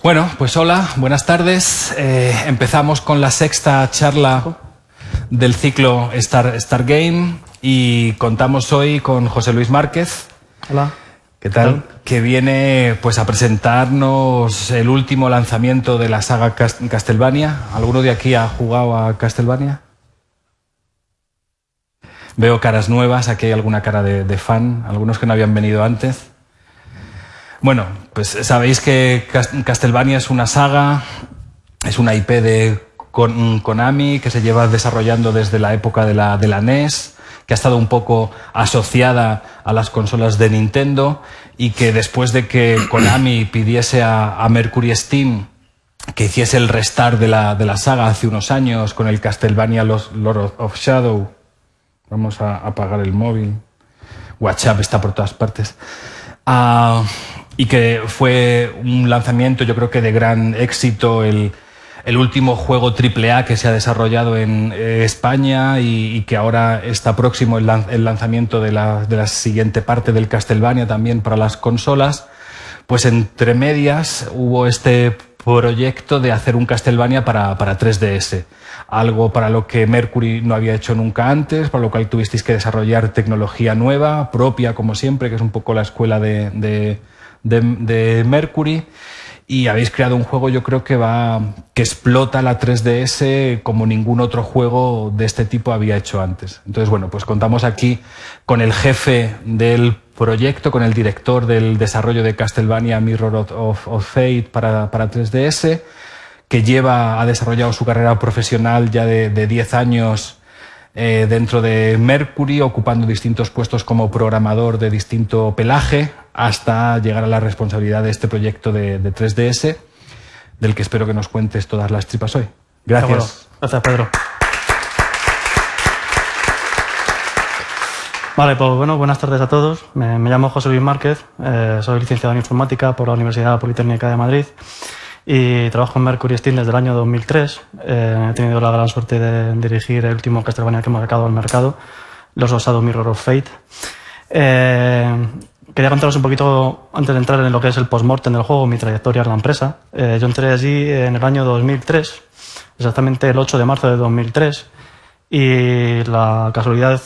Bueno, pues hola, buenas tardes. Empezamos con la sexta charla del ciclo Star Game y contamos hoy con José Luis Márquez. Hola. ¿Qué tal? Que viene pues a presentarnos el último lanzamiento de la saga Castlevania. ¿Alguno de aquí ha jugado a Castlevania? Veo caras nuevas, aquí hay alguna cara de fan, algunos que no habían venido antes. Bueno, pues sabéis que Castlevania es una saga, es una IP de Konami que se lleva desarrollando desde la época de la NES, que ha estado un poco asociada a las consolas de Nintendo y que después de que Konami pidiese a Mercury Steam que hiciese el restart de la saga hace unos años con el Castlevania Lord of Shadow. Vamos a apagar el móvil. WhatsApp está por todas partes. Y que fue un lanzamiento, yo creo que de gran éxito, el último juego AAA que se ha desarrollado en España y que ahora está próximo el lanzamiento de la siguiente parte del Castlevania también para las consolas. Pues entre medias hubo este proyecto de hacer un Castlevania para 3DS. Algo para lo que Mercury no había hecho nunca antes, para lo cual tuvisteis que desarrollar tecnología nueva, propia como siempre, que es un poco la escuela de Mercury, y habéis creado un juego, yo creo que explota la 3DS como ningún otro juego de este tipo había hecho antes. Entonces, bueno, pues contamos aquí con el jefe del proyecto, con el director del desarrollo de Castlevania Mirror of Fate para 3DS, que ha desarrollado su carrera profesional ya de 10 años dentro de Mercury, ocupando distintos puestos como programador de distinto pelaje, hasta llegar a la responsabilidad de este proyecto de 3DS, del que espero que nos cuentes todas las tripas hoy. Gracias. Bueno, gracias, Pedro. Vale, pues bueno, buenas tardes a todos. Me llamo José Luis Márquez, soy licenciado en Informática por la Universidad Politécnica de Madrid y trabajo en Mercury Steam desde el año 2003. He tenido la gran suerte de dirigir el último Castlevania que hemos sacado al mercado, Lord of Shadow Mirror of Fate. Quería contaros un poquito, antes de entrar en lo que es el post-mortem del juego, mi trayectoria en la empresa. Yo entré allí en el año 2003, exactamente el 8 de marzo de 2003, y la casualidad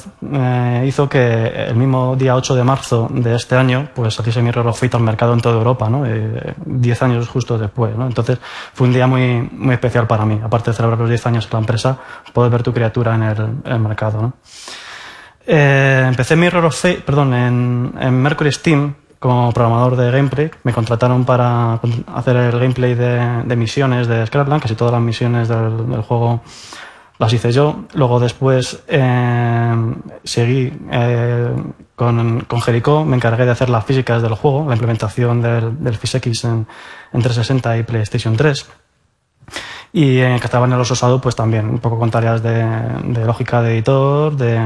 hizo que el mismo día 8 de marzo de este año pues saliese Mirror of Fate al mercado en toda Europa, ¿no? 10 años justo después, ¿no? Entonces fue un día muy, muy especial para mí. Aparte de celebrar los 10 años en la empresa, poder ver tu criatura en el mercado, ¿no? Empecé Mirror of Fate, en Mercury Steam como programador de gameplay. Me contrataron para hacer el gameplay de misiones de Scrapland, casi todas las misiones del juego las hice yo. Luego después seguí con Jericho, me encargué de hacer las físicas del juego, la implementación del PhysX en 360 y PlayStation 3. Y en Castlevania Lord of Shadow pues también, un poco con tareas de lógica de editor, de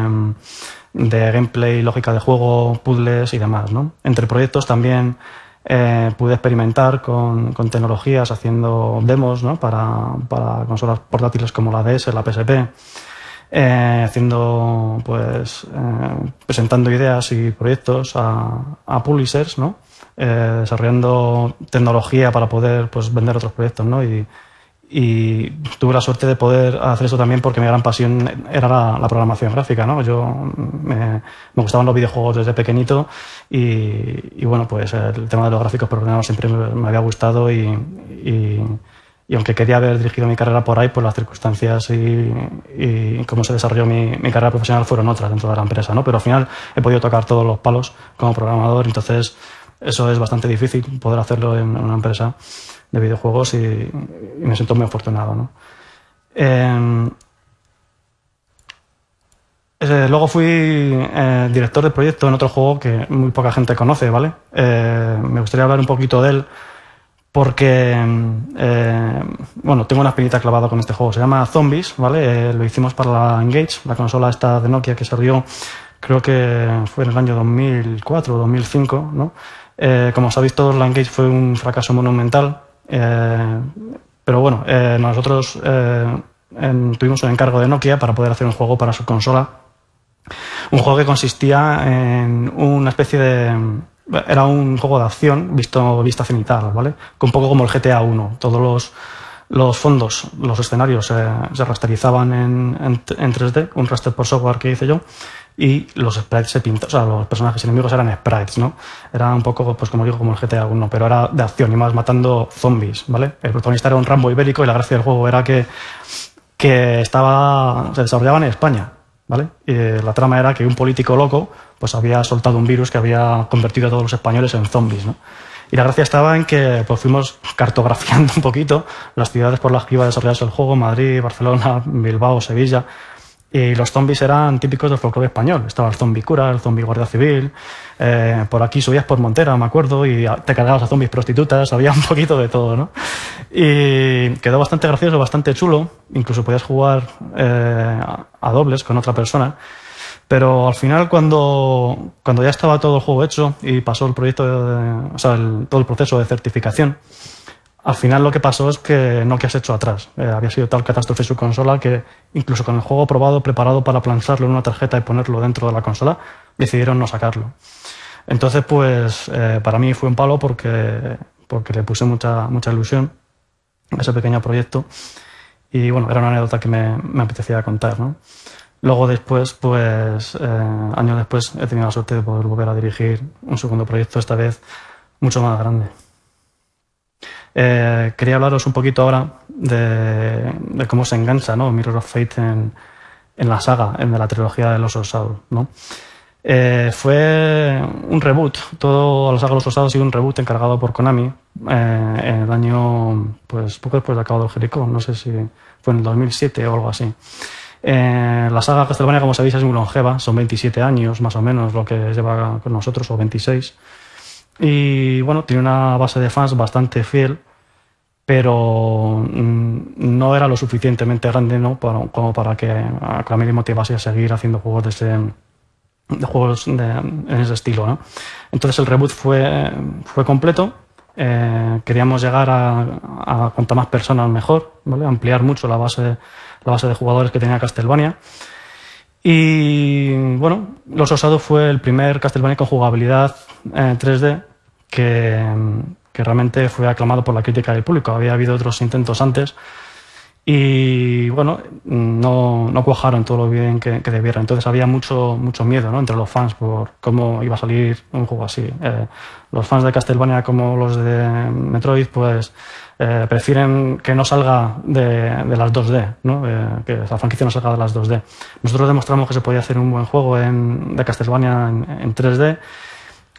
gameplay, lógica de juego, puzzles y demás, ¿no? Entre proyectos también pude experimentar con tecnologías, haciendo demos, ¿no? para consolas portátiles como la DS, la PSP, presentando ideas y proyectos a publishers, ¿no? Desarrollando tecnología para poder pues vender otros proyectos, ¿no? Y tuve la suerte de poder hacer eso también porque mi gran pasión era la programación gráfica, ¿no? Me gustaban los videojuegos desde pequeñito y bueno, pues el tema de los gráficos programados siempre me había gustado y aunque quería haber dirigido mi carrera por ahí, pues las circunstancias y cómo se desarrolló mi carrera profesional fueron otras dentro de la empresa, ¿no? Pero al final he podido tocar todos los palos como programador, entonces eso es bastante difícil poder hacerlo en una empresa de videojuegos y me siento muy afortunado, ¿no? Luego fui director de proyecto en otro juego que muy poca gente conoce, ¿vale? Me gustaría hablar un poquito de él porque, tengo una espinita clavada con este juego. Se llama Zombies, ¿vale? Lo hicimos para la Engage, la consola esta de Nokia que salió, creo que fue en el año 2004 o 2005, ¿no? Como sabéis todos, la Engage fue un fracaso monumental. Pero bueno, nosotros tuvimos un encargo de Nokia para poder hacer un juego para su consola. Un juego que consistía en una especie era un juego de acción vista cenital, ¿vale? Un poco como el GTA 1. Todos los fondos, los escenarios se rasterizaban en 3D, un raster por software que hice yo, y los sprites se pintaban, o sea, los personajes enemigos eran sprites, ¿no? Era un poco, pues como digo, como el GTA 1, pero era de acción y más matando zombies, ¿vale? El protagonista era un Rambo ibérico y la gracia del juego era que se desarrollaba en España, ¿vale? Y la trama era que un político loco pues había soltado un virus que había convertido a todos los españoles en zombies, ¿no? Y la gracia estaba en que pues, fuimos cartografiando un poquito las ciudades por las que iba a desarrollarse el juego: Madrid, Barcelona, Bilbao, Sevilla. Y los zombies eran típicos del folclore español. Estaba el zombie cura, el zombie guardia civil. Por aquí subías por Montera, me acuerdo, y te cargabas a zombies prostitutas. Había un poquito de todo, ¿no? Y quedó bastante gracioso, bastante chulo. Incluso podías jugar a dobles con otra persona. Pero al final, cuando ya estaba todo el juego hecho y pasó el proyecto, todo el proceso de certificación, al final lo que pasó es que no que has hecho atrás. Había sido tal catástrofe su consola que incluso con el juego probado, preparado para plansarlo en una tarjeta y ponerlo dentro de la consola, decidieron no sacarlo. Entonces, pues para mí fue un palo porque le puse mucha ilusión a ese pequeño proyecto. Y bueno, era una anécdota que me apetecía contar, ¿no? Luego después, pues años después, he tenido la suerte de poder volver a dirigir un segundo proyecto, esta vez mucho más grande. Quería hablaros un poquito ahora de cómo se engancha, ¿no?, Mirror of Fate en la saga, en la trilogía de los Osados, ¿no? Fue un reboot, toda la saga de los Osados ha sido un reboot encargado por Konami en el año, pues poco después de acabado el Jericó, no sé si fue en el 2007 o algo así. La saga Castlevania, como sabéis, es muy longeva, son 27 años más o menos lo que lleva con nosotros, o 26. Y bueno, tiene una base de fans bastante fiel, pero no era lo suficientemente grande, ¿no?, como para que a Konami le motivase a seguir haciendo juegos en ese estilo, ¿no? Entonces el reboot fue completo. Queríamos llegar a cuanta más personas mejor, ¿vale? Ampliar mucho la base de jugadores que tenía Castlevania. Y bueno, Los Osados fue el primer Castlevania con jugabilidad 3D que realmente fue aclamado por la crítica del público. Había habido otros intentos antes y bueno, no cuajaron todo lo bien que debieran. Entonces había mucho miedo, ¿no?, entre los fans por cómo iba a salir un juego así. Los fans de Castlevania, como los de Metroid, pues prefieren que no salga de las 2D, ¿no? Que la franquicia no salga de las 2D. Nosotros demostramos que se podía hacer un buen juego de Castlevania en 3D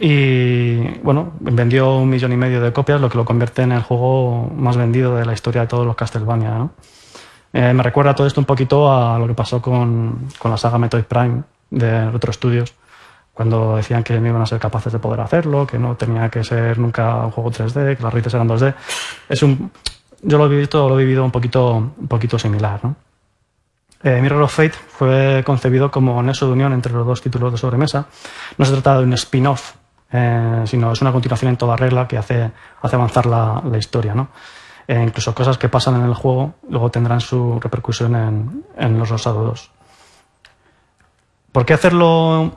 y bueno, vendió 1,5 millones de copias, lo que lo convierte en el juego más vendido de la historia de todos los Castlevania, ¿no? Me recuerda todo esto un poquito a lo que pasó con la saga Metroid Prime de Retro Studios, cuando decían que no iban a ser capaces de poder hacerlo, que no tenía que ser nunca un juego 3D, que las raíces eran 2D. Yo lo he vivido un poquito similar, ¿no? Mirror of Fate fue concebido como nexo de unión entre los dos títulos de sobremesa. No se trata de un spin-off, sino es una continuación en toda regla que hace avanzar la historia, ¿no? Incluso cosas que pasan en el juego luego tendrán su repercusión en Los Osados 2. ¿Por qué hacerlo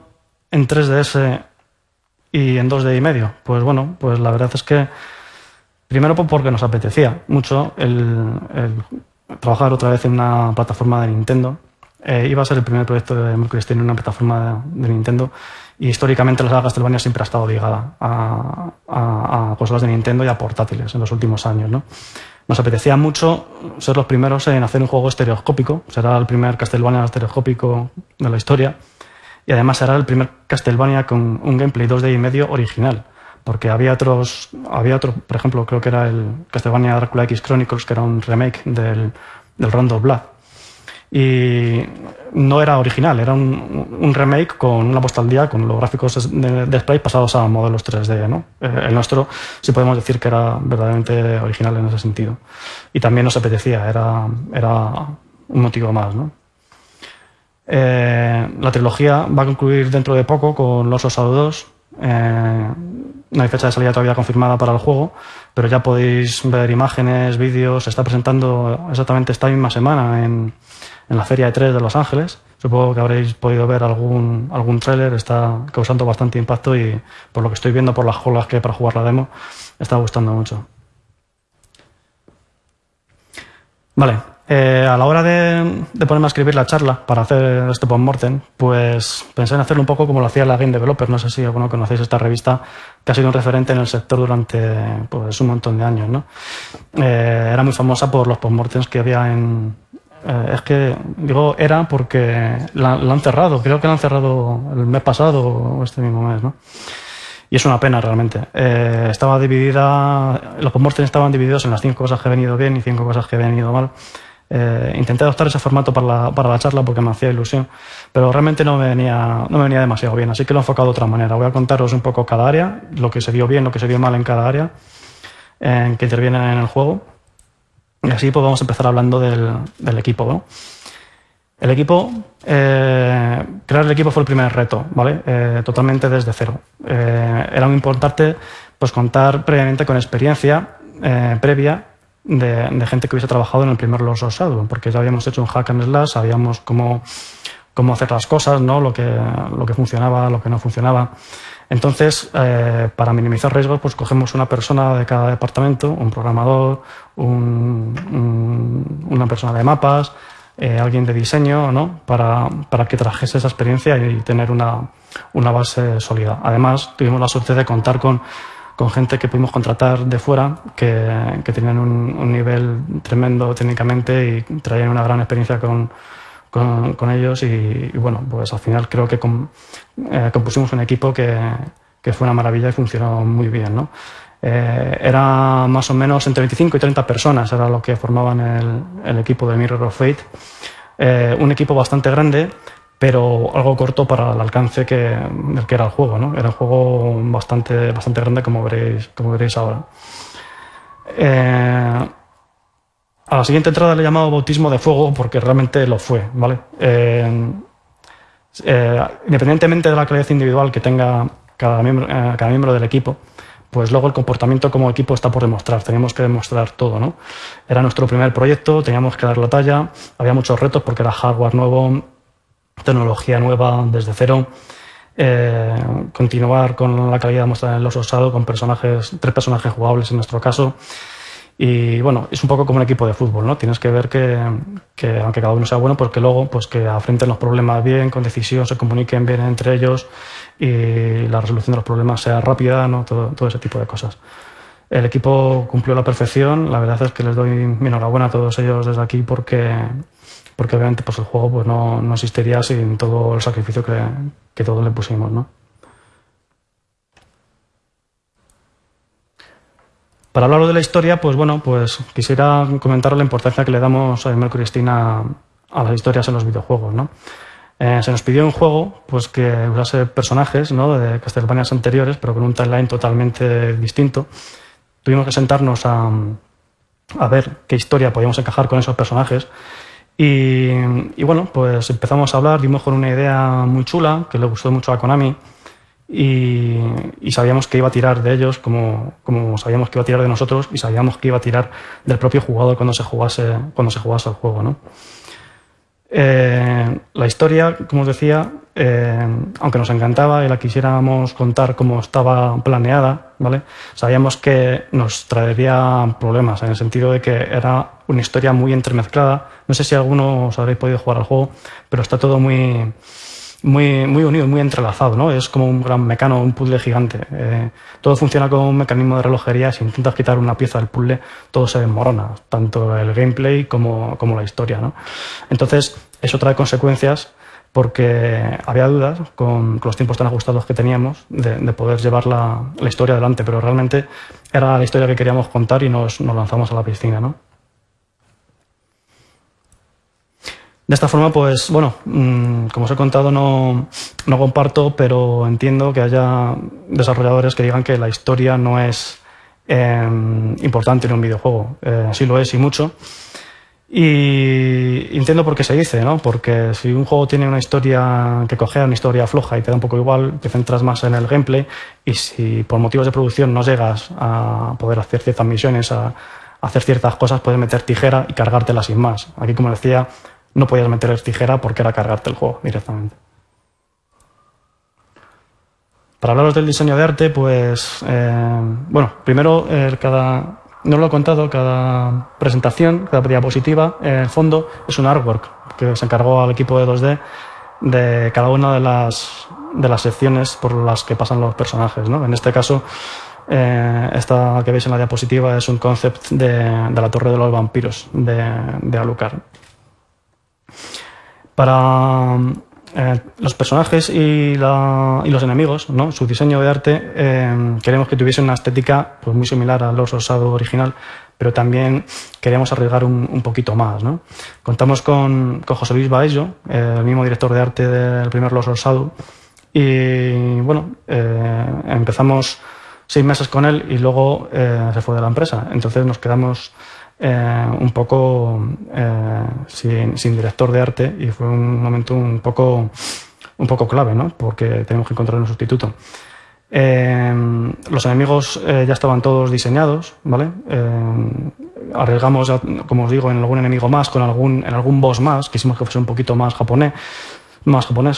en 3DS y en 2D y medio? Pues bueno, pues la verdad es que primero porque nos apetecía mucho el trabajar otra vez en una plataforma de Nintendo. Iba a ser el primer proyecto de Mercury Steam en una plataforma de Nintendo, y históricamente la saga Castlevania siempre ha estado ligada a consolas de Nintendo y a portátiles en los últimos años, ¿no? Nos apetecía mucho ser los primeros en hacer un juego estereoscópico. Será el primer Castlevania estereoscópico de la historia, y además será el primer Castlevania con un gameplay 2D y medio original, porque había otro, por ejemplo, creo que era el Castlevania Dracula X Chronicles, que era un remake del Round of Blood, y no era original, era un remake con una puesta al día, con los gráficos de sprite pasados a modelos 3D, ¿no? El nuestro sí podemos decir que era verdaderamente original en ese sentido, y también nos apetecía, era un motivo más, ¿no? La trilogía va a concluir dentro de poco con Los Osados 2. No hay fecha de salida todavía confirmada para el juego, pero ya podéis ver imágenes, vídeos. Se está presentando exactamente esta misma semana en la Feria E3 de Los Ángeles. Supongo que habréis podido ver algún tráiler, está causando bastante impacto y por lo que estoy viendo por las colas que hay para jugar la demo, me está gustando mucho. Vale, a la hora de ponerme a escribir la charla para hacer este post-mortem, pues pensé en hacerlo un poco como lo hacía la Game Developer. No sé si alguno conocéis esta revista, que ha sido un referente en el sector durante pues, un montón de años, ¿no? Era muy famosa por los post-mortems que había en... es que digo era porque la han cerrado, creo que la han cerrado el mes pasado o este mismo mes, ¿no? Y es una pena realmente. Estaba dividida, los post-mortem estaban divididos en las 5 cosas que he venido bien y 5 cosas que he venido mal. Intenté adoptar ese formato para la charla porque me hacía ilusión, pero realmente no me venía demasiado bien, así que lo he enfocado de otra manera. Voy a contaros un poco cada área, lo que se vio bien, lo que se vio mal en cada área en que intervienen en el juego. Y así pues vamos a empezar hablando del equipo, ¿no? El equipo, crear el equipo fue el primer reto, ¿vale? Totalmente desde cero. Era muy importante pues, contar previamente con experiencia previa de gente que hubiese trabajado en el primer Lords of Shadow, porque ya habíamos hecho un hack and slash, sabíamos cómo hacer las cosas, ¿no? Lo que funcionaba, lo que no funcionaba. Entonces, para minimizar riesgos, pues cogemos una persona de cada departamento, un programador, una persona de mapas, alguien de diseño, ¿no? Para que trajese esa experiencia y tener una base sólida. Además, tuvimos la suerte de contar con gente que pudimos contratar de fuera, que tenían un nivel tremendo técnicamente y traían una gran experiencia con ellos y bueno, pues al final creo que compusimos un equipo que fue una maravilla y funcionó muy bien, ¿no? Era más o menos entre 25 y 30 personas, era lo que formaban el equipo de Mirror of Fate. Un equipo bastante grande, pero algo corto para el alcance del que era el juego, ¿no? Era un juego bastante grande, como veréis ahora. A la siguiente entrada le he llamado bautismo de fuego porque realmente lo fue, ¿vale? Independientemente de la calidad individual que tenga cada miembro del equipo, pues luego el comportamiento como equipo está por demostrar. Teníamos que demostrar todo, ¿no? Era nuestro primer proyecto, teníamos que dar la talla, había muchos retos porque era hardware nuevo, tecnología nueva desde cero, continuar con la calidad mostrada en los Osado con 3 personajes jugables en nuestro caso. Y bueno, es un poco como un equipo de fútbol, ¿no? Tienes que ver que aunque cada uno sea bueno, pues que luego pues que afronten los problemas bien, con decisión, se comuniquen bien entre ellos y la resolución de los problemas sea rápida, ¿no? Todo ese tipo de cosas. El equipo cumplió a la perfección, la verdad es que les doy mi enhorabuena a todos ellos desde aquí porque obviamente pues el juego pues no existiría sin todo el sacrificio que todos le pusimos, ¿no? Para hablar de la historia, pues bueno, pues quisiera comentar la importancia que le damos a Mercury Steam a las historias en los videojuegos, ¿no? Se nos pidió un juego pues que usase personajes, ¿no? De Castlevania anteriores, pero con un timeline totalmente distinto. Tuvimos que sentarnos a ver qué historia podíamos encajar con esos personajes y bueno, pues empezamos a hablar, dimos con una idea muy chula que le gustó mucho a Konami. Y sabíamos que iba a tirar de ellos como sabíamos que iba a tirar de nosotros y sabíamos que iba a tirar del propio jugador cuando se jugase el juego, ¿no? La historia, como os decía, aunque nos encantaba y la quisiéramos contar como estaba planeada, ¿vale? Sabíamos que nos traería problemas en el sentido de que era una historia muy entremezclada. No sé si algunos habréis podido jugar al juego, pero está todo muy unido, muy entrelazado, ¿no? Es como un gran mecano, un puzzle gigante. Todo funciona como un mecanismo de relojería. Si intentas quitar una pieza del puzzle, todo se desmorona, tanto el gameplay como la historia, ¿no? Entonces, eso trae consecuencias porque había dudas con los tiempos tan ajustados que teníamos de poder llevar la historia adelante, pero realmente era la historia que queríamos contar y nos lanzamos a la piscina, ¿no? De esta forma, pues bueno, como os he contado, no comparto, pero entiendo que haya desarrolladores que digan que la historia no es importante en un videojuego. Sí lo es y mucho. Y entiendo por qué se dice, ¿no? Porque si un juego tiene una historia que cojea, una historia floja y te da un poco igual, te centras más en el gameplay y si por motivos de producción no llegas a poder hacer ciertas misiones, a hacer ciertas cosas, puedes meter tijera y cargártela sin más. Aquí, como decía, no podías meter tijera porque era cargarte el juego directamente. Para hablaros del diseño de arte, pues, bueno, primero, no lo he contado, cada presentación, cada diapositiva, en el fondo es un artwork que se encargó al equipo de 2D de cada una de las secciones por las que pasan los personajes, ¿no? En este caso, esta que veis en la diapositiva es un concept de la Torre de los Vampiros de Alucard. Para los personajes y los enemigos, ¿no? Su diseño de arte, queremos que tuviese una estética pues, muy similar al Lords of Shadow original, pero también queríamos arriesgar un poquito más, ¿no? Contamos con José Luis Baello, el mismo director de arte del primer Lords of Shadow, y bueno, empezamos 6 meses con él y luego se fue de la empresa. Entonces nos quedamos un poco sin director de arte y fue un momento un poco clave, ¿no? Porque tenemos que encontrar un sustituto. Los enemigos ya estaban todos diseñados, ¿vale? Arriesgamos, como os digo, en algún enemigo más, en algún boss más. Quisimos que fuese un poquito más japonés,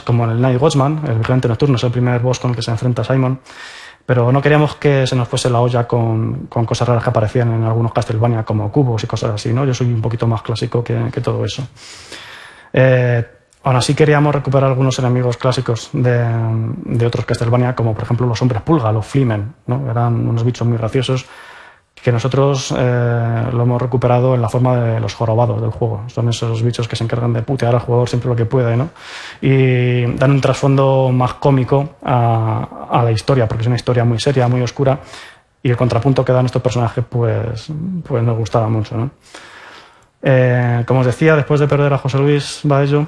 como en el Night Watchman, el Vigilante Nocturno, es el primer boss con el que se enfrenta Simon. Pero no queríamos que se nos fuese la olla con cosas raras que aparecían en algunos Castlevania, como cubos y cosas así, ¿no? Yo soy un poquito más clásico que todo eso. Aún así queríamos recuperar algunos enemigos clásicos de otros Castlevania, como por ejemplo los hombres pulga, los Fleamen, ¿no? Eran unos bichos muy graciosos que nosotros lo hemos recuperado en la forma de los jorobados del juego. Son esos bichos que se encargan de putear al jugador siempre lo que puede, ¿no? Y dan un trasfondo más cómico a la historia, porque es una historia muy seria, muy oscura, y el contrapunto que dan estos personajes pues nos gustaba mucho, ¿no? Como os decía, después de perder a José Luis Baello,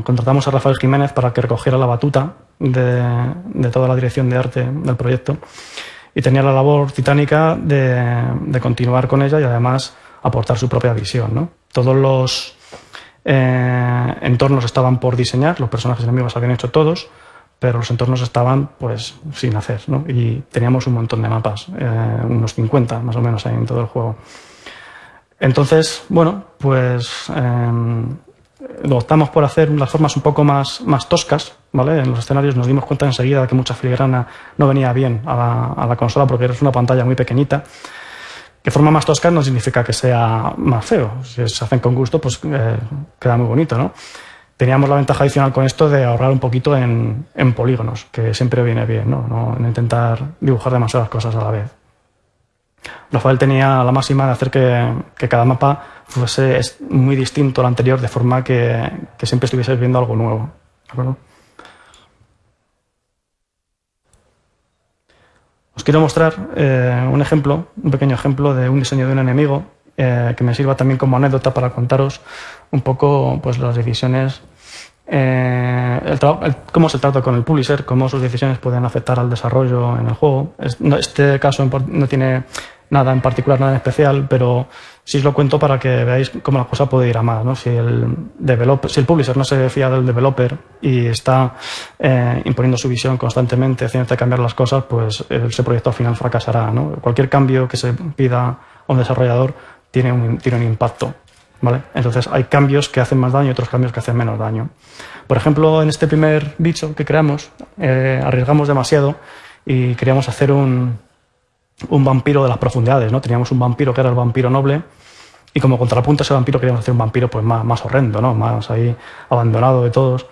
contratamos a Rafael Jiménez para que recogiera la batuta de toda la dirección de arte del proyecto. Y tenía la labor titánica de continuar con ella y además aportar su propia visión, ¿no? Todos los entornos estaban por diseñar, los personajes enemigos habían hecho todos, pero los entornos estaban pues sin hacer, ¿no? Y teníamos un montón de mapas, unos 50 más o menos ahí en todo el juego. Entonces, bueno, pues lo optamos por hacer las formas un poco más toscas, ¿vale? En los escenarios nos dimos cuenta enseguida que mucha filigrana no venía bien a la consola porque es una pantalla muy pequeñita. Que forma más tosca no significa que sea más feo. Si se hacen con gusto, pues queda muy bonito, ¿no? Teníamos la ventaja adicional con esto de ahorrar un poquito en polígonos, que siempre viene bien, ¿no? No intentar dibujar demasiadas cosas a la vez. Rafael tenía la máxima de hacer que cada mapa fuese muy distinto al anterior, de forma que siempre estuvieses viendo algo nuevo, ¿de acuerdo? Os quiero mostrar un pequeño ejemplo de un diseño de un enemigo que me sirva también como anécdota para contaros un poco pues, las decisiones, cómo se trata con el publisher, cómo sus decisiones pueden afectar al desarrollo en el juego. Este caso no tiene nada en particular, nada en especial, pero sí os lo cuento para que veáis cómo la cosa puede ir a más, ¿no? Si el publisher no se fía del developer y está imponiendo su visión constantemente, haciéndote cambiar las cosas, pues ese proyecto al final fracasará, ¿no? Cualquier cambio que se pida a un desarrollador tiene un impacto, ¿vale? Entonces hay cambios que hacen más daño y otros cambios que hacen menos daño. Por ejemplo, en este primer bicho que creamos, arriesgamos demasiado y queríamos hacer un vampiro de las profundidades, ¿no? Teníamos un vampiro que era el vampiro noble y como contrapunto a ese vampiro queríamos hacer un vampiro pues más horrendo, ¿no? Más ahí abandonado de todos.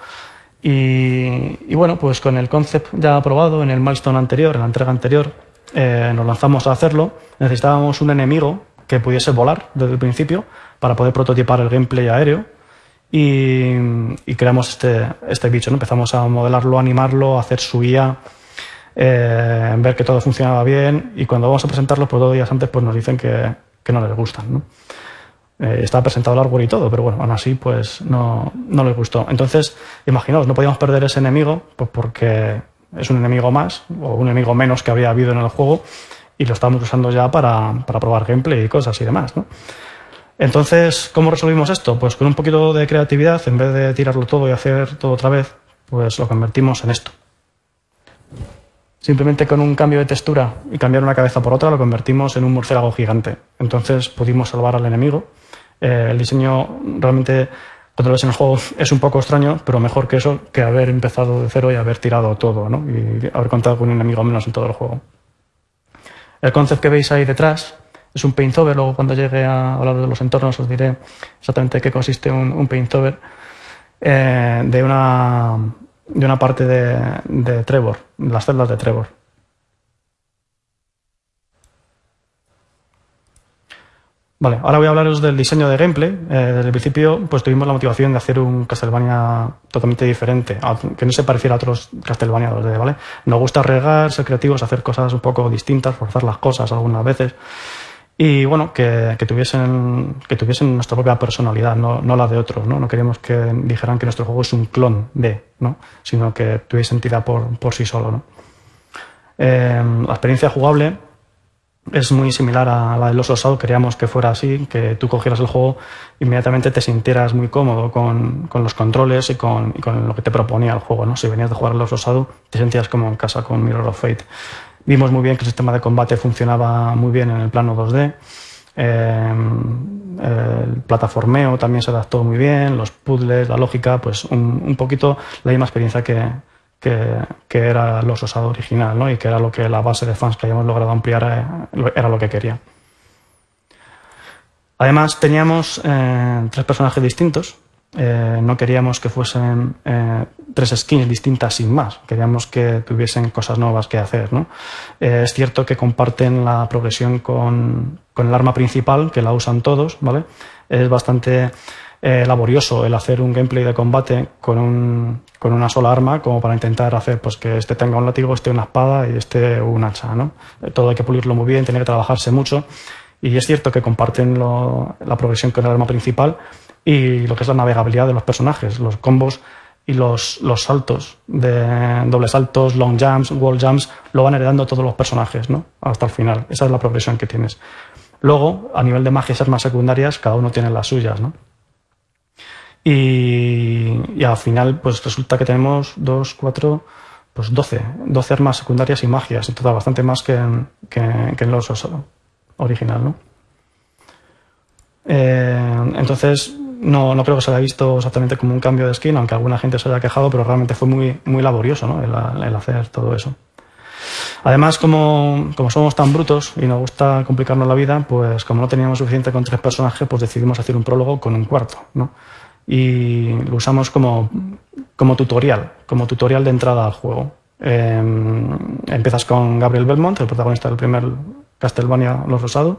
Y bueno, pues con el concept ya aprobado en el milestone anterior, en la entrega anterior, nos lanzamos a hacerlo. Necesitábamos un enemigo que pudiese volar desde el principio para poder prototipar el gameplay aéreo y creamos este bicho, ¿no? Empezamos a modelarlo, a animarlo, a hacer su guía, ver que todo funcionaba bien y cuando vamos a presentarlo, pues 2 días antes pues nos dicen que no les gustan, ¿no? Estaba presentado el árbol y todo, pero bueno, aún así pues no les gustó. Entonces, imaginaos, no podíamos perder ese enemigo pues porque es un enemigo más o un enemigo menos que había habido en el juego y lo estábamos usando ya para probar gameplay y cosas y demás, ¿no? Entonces, ¿cómo resolvimos esto? Pues con un poquito de creatividad, en vez de tirarlo todo y hacer todo otra vez, pues lo convertimos en esto. Simplemente con un cambio de textura y cambiar una cabeza por otra lo convertimos en un murciélago gigante. Entonces pudimos salvar al enemigo El diseño realmente, cuando lo ves en el juego, es un poco extraño, pero mejor que eso, que haber empezado de cero y haber tirado todo, ¿no? Y haber contado con un enemigo menos en todo el juego. El concept que veis ahí detrás es un paint over. Luego, cuando llegue a hablar de los entornos, os diré exactamente qué consiste un paint over de una parte de Trevor, las celdas de Trevor. Vale, ahora voy a hablaros del diseño de gameplay. Desde el principio pues tuvimos la motivación de hacer un Castlevania totalmente diferente, que no se pareciera a otros Castlevania 2D, ¿vale? Nos gusta arriesgar, ser creativos, hacer cosas un poco distintas, forzar las cosas algunas veces. Y bueno, que tuviesen nuestra propia personalidad, no la de otros, ¿no? No queríamos que dijeran que nuestro juego es un clon de, ¿no? Sino que tuviese entidad por sí solo, ¿no? La experiencia jugable es muy similar a la del Lost Shadow. Queríamos que fuera así, que tú cogieras el juego, inmediatamente te sintieras muy cómodo con los controles y con lo que te proponía el juego, ¿no? Si venías de jugar el Lost Shadow, te sentías como en casa con Mirror of Fate. Vimos muy bien que el sistema de combate funcionaba muy bien en el plano 2D. El plataformeo también se adaptó muy bien, los puzzles, la lógica, pues un poquito la misma experiencia que era Lost Shadow original, ¿no? Y que era lo que la base de fans que habíamos logrado ampliar era lo que quería. Además teníamos 3 personajes distintos. No queríamos que fuesen 3 skins distintas sin más. Queríamos que tuviesen cosas nuevas que hacer, ¿no? Es cierto que comparten la progresión con el arma principal, que la usan todos, ¿vale? Es bastante laborioso el hacer un gameplay de combate con una sola arma, como para intentar hacer pues que este tenga un látigo, este una espada y este un hacha, ¿no? Todo hay que pulirlo muy bien, tiene que trabajarse mucho. Y es cierto que comparten la progresión con el arma principal y lo que es la navegabilidad de los personajes, los combos y los saltos, de dobles saltos, long jumps, wall jumps, lo van heredando todos los personajes, ¿no? Hasta el final. Esa es la progresión que tienes. Luego, a nivel de magias y armas secundarias, cada uno tiene las suyas, ¿no? Y al final, pues resulta que tenemos 2, 4, pues 12 armas secundarias y magias, en total, bastante más que en los original, ¿no? Entonces, no creo que se haya visto exactamente como un cambio de skin, aunque alguna gente se haya quejado, pero realmente fue muy, muy laborioso, ¿no? el hacer todo eso. Además, como somos tan brutos y nos gusta complicarnos la vida, pues como no teníamos suficiente con 3 personajes, pues decidimos hacer un prólogo con un cuarto, ¿no? Y lo usamos como tutorial de entrada al juego. Empiezas con Gabriel Belmont, el protagonista del primer Castlevania Lost Shadow,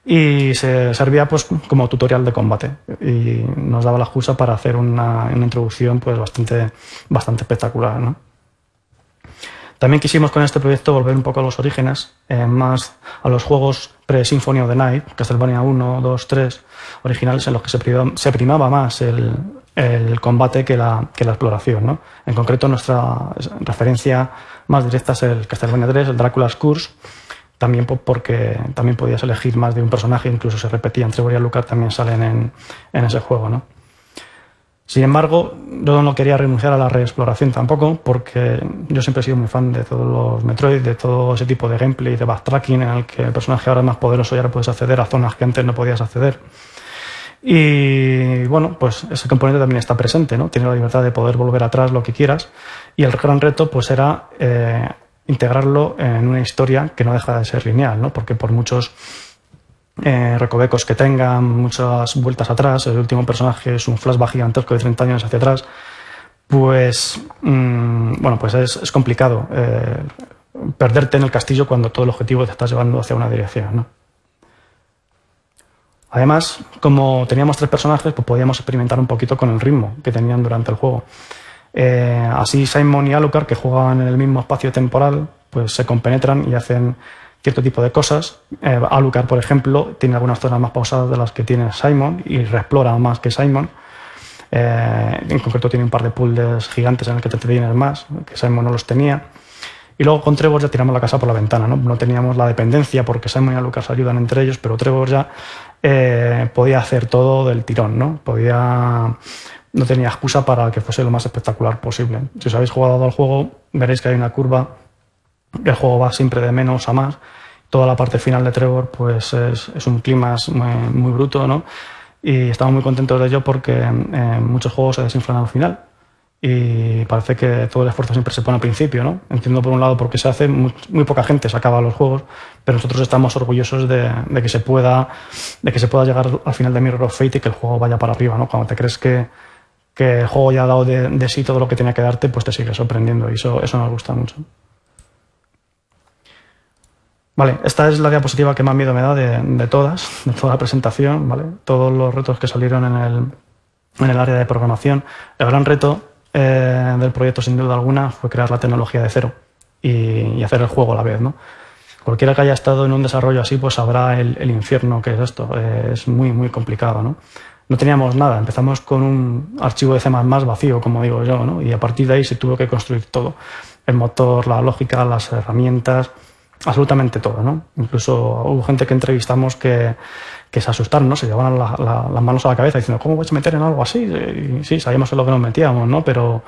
y se servía pues como tutorial de combate y nos daba la excusa para hacer una introducción pues bastante espectacular, ¿no? También quisimos con este proyecto volver un poco a los orígenes, más a los juegos pre-Symphony of the Night, Castlevania 1, 2, 3 originales, en los que se primaba más el combate que la exploración, ¿no? En concreto, nuestra referencia más directa es el Castlevania 3, el Drácula's Curse, también porque también podías elegir más de un personaje, incluso se repetían. Trevor y Alucard también salen en ese juego, ¿no? Sin embargo, yo no quería renunciar a la reexploración tampoco, porque yo siempre he sido muy fan de todos los Metroid, de todo ese tipo de gameplay, de backtracking, en el que el personaje ahora es más poderoso y ahora puedes acceder a zonas que antes no podías acceder. Y bueno, pues ese componente también está presente, ¿no? Tienes la libertad de poder volver atrás lo que quieras, y el gran reto pues era integrarlo en una historia que no deja de ser lineal, ¿no? Porque por muchos recovecos que tengan, muchas vueltas atrás, el último personaje es un flashback gigantesco de 30 años hacia atrás, pues bueno, pues es complicado perderte en el castillo cuando todo el objetivo te estás llevando hacia una dirección, ¿no? Además, como teníamos 3 personajes, pues podíamos experimentar un poquito con el ritmo que tenían durante el juego. Así Simon y Alucard, que jugaban en el mismo espacio temporal, pues se compenetran y hacen cierto tipo de cosas. Alucard, por ejemplo, tiene algunas zonas más pausadas de las que tiene Simon y reexplora más que Simon. En concreto tiene un par de puzzles gigantes en el que te tienes más, que Simon no los tenía. Y luego con Trevor ya tiramos la casa por la ventana, ¿no? No teníamos la dependencia porque Simon y Alucard se ayudan entre ellos, pero Trevor ya podía hacer todo del tirón, ¿no? No tenía excusa para que fuese lo más espectacular posible. Si os habéis jugado al juego, veréis que hay una curva, que el juego va siempre de menos a más. Toda la parte final de Trevor pues es un clímax muy bruto, ¿no? y estamos muy contentos de ello porque muchos juegos se desinflan al final y parece que todo el esfuerzo siempre se pone al principio, ¿no? Entiendo por un lado porque se hace, muy poca gente se acaba los juegos, pero nosotros estamos orgullosos de que se pueda llegar al final de Mirror of Fate y que el juego vaya para arriba, ¿no? Cuando te crees que el juego ya ha dado de sí todo lo que tenía que darte, pues te sigue sorprendiendo y eso nos gusta mucho. Vale, esta es la diapositiva que más miedo me da de toda la presentación, ¿vale? Todos los retos que salieron en el área de programación. El gran reto del proyecto, sin duda alguna, fue crear la tecnología de cero y hacer el juego a la vez, ¿no? Cualquiera que haya estado en un desarrollo así, pues sabrá el infierno que es esto. Es muy, muy complicado, ¿no? No teníamos nada, empezamos con un archivo de C++ vacío, como digo yo, ¿no? Y a partir de ahí se tuvo que construir todo. El motor, la lógica, las herramientas, absolutamente todo, ¿no? Incluso hubo gente que entrevistamos que se asustaron, ¿no? Se llevaban las manos a la cabeza diciendo, ¿cómo vais a meter en algo así? Y sí, sabíamos en lo que nos metíamos, ¿no? Pero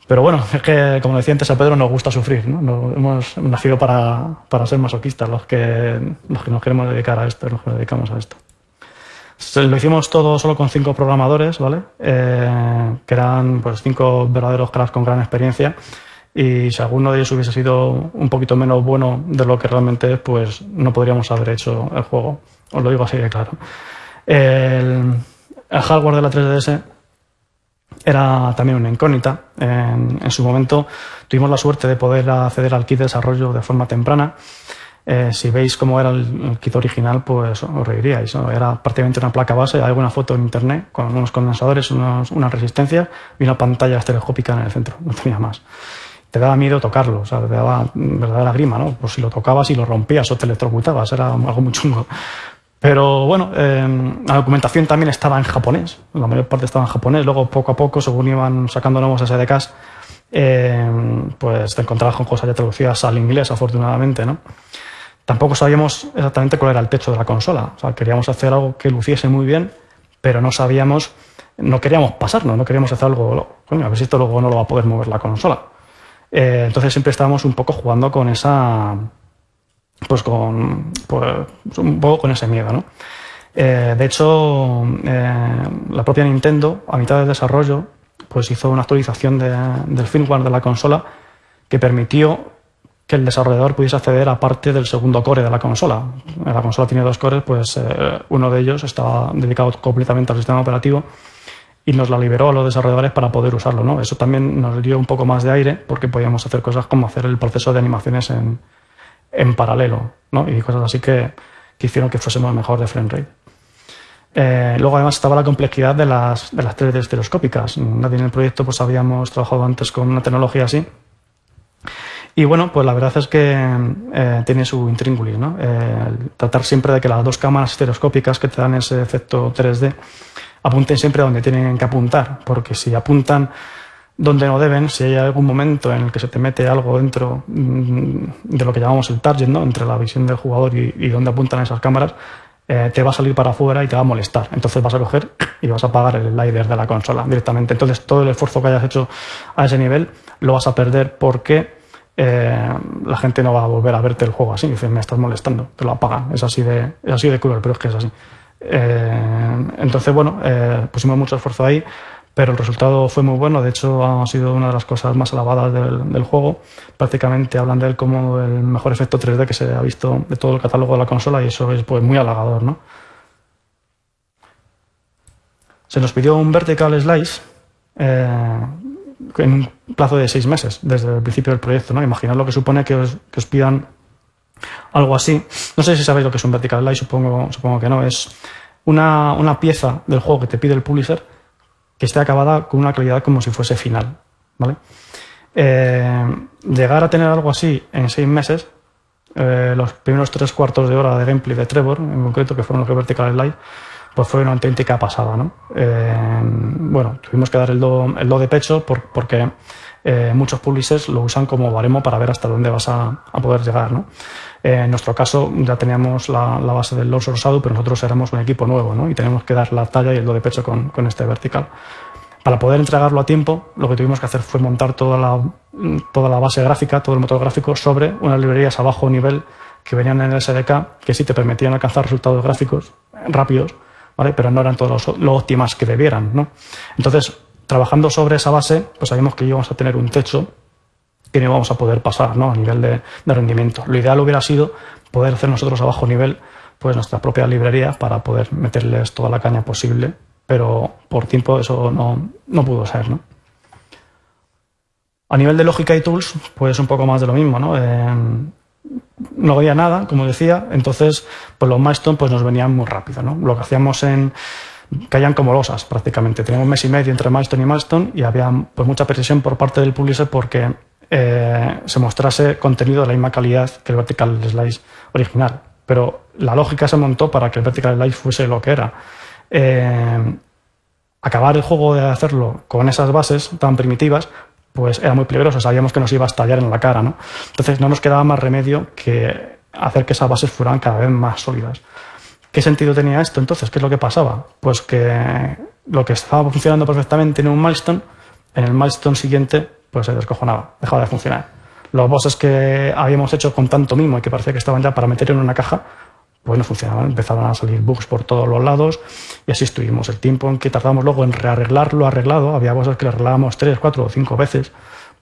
bueno, es que, como decía antes a Pedro, nos gusta sufrir, ¿no? Hemos nacido para ser masoquistas, los que nos queremos dedicar a esto, los que nos dedicamos a esto. Lo hicimos todo solo con 5 programadores, ¿vale? Que eran pues 5 verdaderos cracks con gran experiencia, y si alguno de ellos hubiese sido un poquito menos bueno de lo que realmente es, pues no podríamos haber hecho el juego. Os lo digo así de claro. El hardware de la 3DS era también una incógnita. En su momento tuvimos la suerte de poder acceder al kit de desarrollo de forma temprana. Si veis cómo era el kit original, pues os reiríais, ¿no? Era prácticamente una placa base, hay una foto en internet con unos condensadores, unas resistencias y una pantalla estereoscópica en el centro, no tenía más. Te daba miedo tocarlo, o sea, te daba verdadera grima, ¿no? Pues si lo tocabas y lo rompías o te electrocutabas, era algo muy chungo. Pero bueno, la documentación también estaba en japonés, la mayor parte estaba en japonés. Luego, poco a poco, según iban sacando nuevos SDKs, pues te encontrabas con cosas ya traducidas al inglés, afortunadamente, ¿no? Tampoco sabíamos exactamente cuál era el techo de la consola. O sea, queríamos hacer algo que luciese muy bien, pero no sabíamos, no queríamos pasarnos, no queríamos hacer algo, coño, a ver si esto luego no lo va a poder mover la consola. Entonces siempre estábamos un poco jugando con esa, pues un poco con ese miedo, ¿no? De hecho, la propia Nintendo, a mitad del desarrollo, pues hizo una actualización del firmware de la consola que permitió que el desarrollador pudiese acceder a parte del segundo core de la consola. La consola tiene 2 cores, pues uno de ellos estaba dedicado completamente al sistema operativo y nos la liberó a los desarrolladores para poder usarlo, ¿no? Eso también nos dio un poco más de aire porque podíamos hacer cosas como hacer el proceso de animaciones en paralelo, ¿no? Y cosas así que hicieron que fuésemos mejor de frame rate. Luego además estaba la complejidad de las 3D estereoscópicas. Nadie en el proyecto pues habíamos trabajado antes con una tecnología así. Y bueno, pues la verdad es que tiene su intríngulis, ¿no? Tratar siempre de que las 2 cámaras estereoscópicas que te dan ese efecto 3D apunten siempre a donde tienen que apuntar, porque si apuntan donde no deben, si hay algún momento en el que se te mete algo dentro de lo que llamamos el target, ¿no? Entre la visión del jugador y donde apuntan esas cámaras, te va a salir para afuera y te va a molestar. Entonces vas a coger y vas a apagar el slider de la consola directamente. Entonces todo el esfuerzo que hayas hecho a ese nivel lo vas a perder porque la gente no va a volver a verte el juego así. Dice, me estás molestando, te lo apagan. Es así de cruel, pero es que es así. Entonces, bueno, pusimos mucho esfuerzo ahí, pero el resultado fue muy bueno. De hecho, ha sido una de las cosas más alabadas del juego. Prácticamente hablan de él como el mejor efecto 3D que se ha visto de todo el catálogo de la consola, y eso es pues muy halagador, ¿no? Se nos pidió un vertical slice en un plazo de 6 meses desde el principio del proyecto, ¿no? Imaginad lo que supone que os pidan algo así. No sé si sabéis lo que es un vertical slice, supongo que no. Es una pieza del juego que te pide el publisher que esté acabada con una calidad como si fuese final, ¿vale? Llegar a tener algo así en 6 meses, los primeros 3/4 de hora de gameplay de Trevor, en concreto, que fueron los que vertical slice, pues fue una auténtica pasada, ¿no? Bueno, tuvimos que dar el do de pecho porque muchos publishers lo usan como baremo para ver hasta dónde vas a poder llegar, ¿no? En nuestro caso ya teníamos la base del Lord Shadow, pero nosotros éramos un equipo nuevo, ¿no? Y teníamos que dar la talla y el do de pecho con este vertical. Para poder entregarlo a tiempo, lo que tuvimos que hacer fue montar toda la base gráfica, todo el motor gráfico, sobre unas librerías a bajo nivel que venían en el SDK, que sí te permitían alcanzar resultados gráficos rápidos, ¿vale? Pero no eran todos lo óptimas que debieran, ¿no? Entonces, trabajando sobre esa base, pues sabíamos que íbamos a tener un techo que no íbamos a poder pasar, ¿no? A nivel de rendimiento. Lo ideal hubiera sido poder hacer nosotros a bajo nivel pues nuestra propia librería para poder meterles toda la caña posible, pero por tiempo eso no pudo ser, ¿no? A nivel de lógica y tools, pues un poco más de lo mismo, ¿no? No había nada, como decía, entonces pues los milestones pues nos venían muy rápido, ¿no? Lo que hacíamos caían como losas prácticamente. Teníamos un mes y medio entre milestone y milestone y había pues mucha presión por parte del publisher porque se mostrase contenido de la misma calidad que el vertical slice original. Pero la lógica se montó para que el vertical slice fuese lo que era. Acabar el juego de hacerlo con esas bases tan primitivas pues era muy peligroso, sabíamos que nos iba a estallar en la cara, ¿no? Entonces no nos quedaba más remedio que hacer que esas bases fueran cada vez más sólidas. ¿Qué sentido tenía esto entonces? ¿Qué es lo que pasaba? Pues que lo que estaba funcionando perfectamente en un milestone, en el milestone siguiente pues se descojonaba, dejaba de funcionar. Los bosses que habíamos hecho con tanto mimo y que parecía que estaban ya para meter en una caja, pues no funcionaban, empezaban a salir bugs por todos los lados y así estuvimos. El tiempo en que tardábamos luego en rearreglar lo arreglado, había cosas que lo arreglábamos 3, 4 o 5 veces,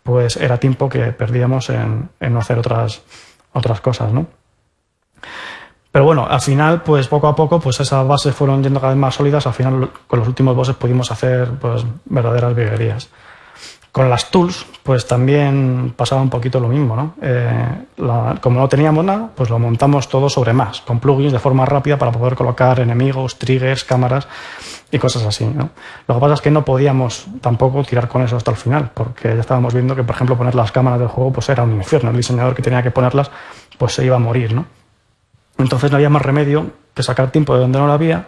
pues era tiempo que perdíamos en no hacer otras cosas, ¿no? Pero bueno, al final, pues poco a poco, pues esas bases fueron yendo cada vez más sólidas. Al final, con los últimos bosses pudimos hacer pues verdaderas virguerías. Con las tools, pues también pasaba un poquito lo mismo, ¿no? Como no teníamos nada, pues lo montamos todo sobre más, con plugins de forma rápida para poder colocar enemigos, triggers, cámaras y cosas así, ¿no? Lo que pasa es que no podíamos tampoco tirar con eso hasta el final, porque ya estábamos viendo que, por ejemplo, poner las cámaras del juego pues era un infierno. El diseñador que tenía que ponerlas pues se iba a morir, ¿no? Entonces no había más remedio que sacar tiempo de donde no lo había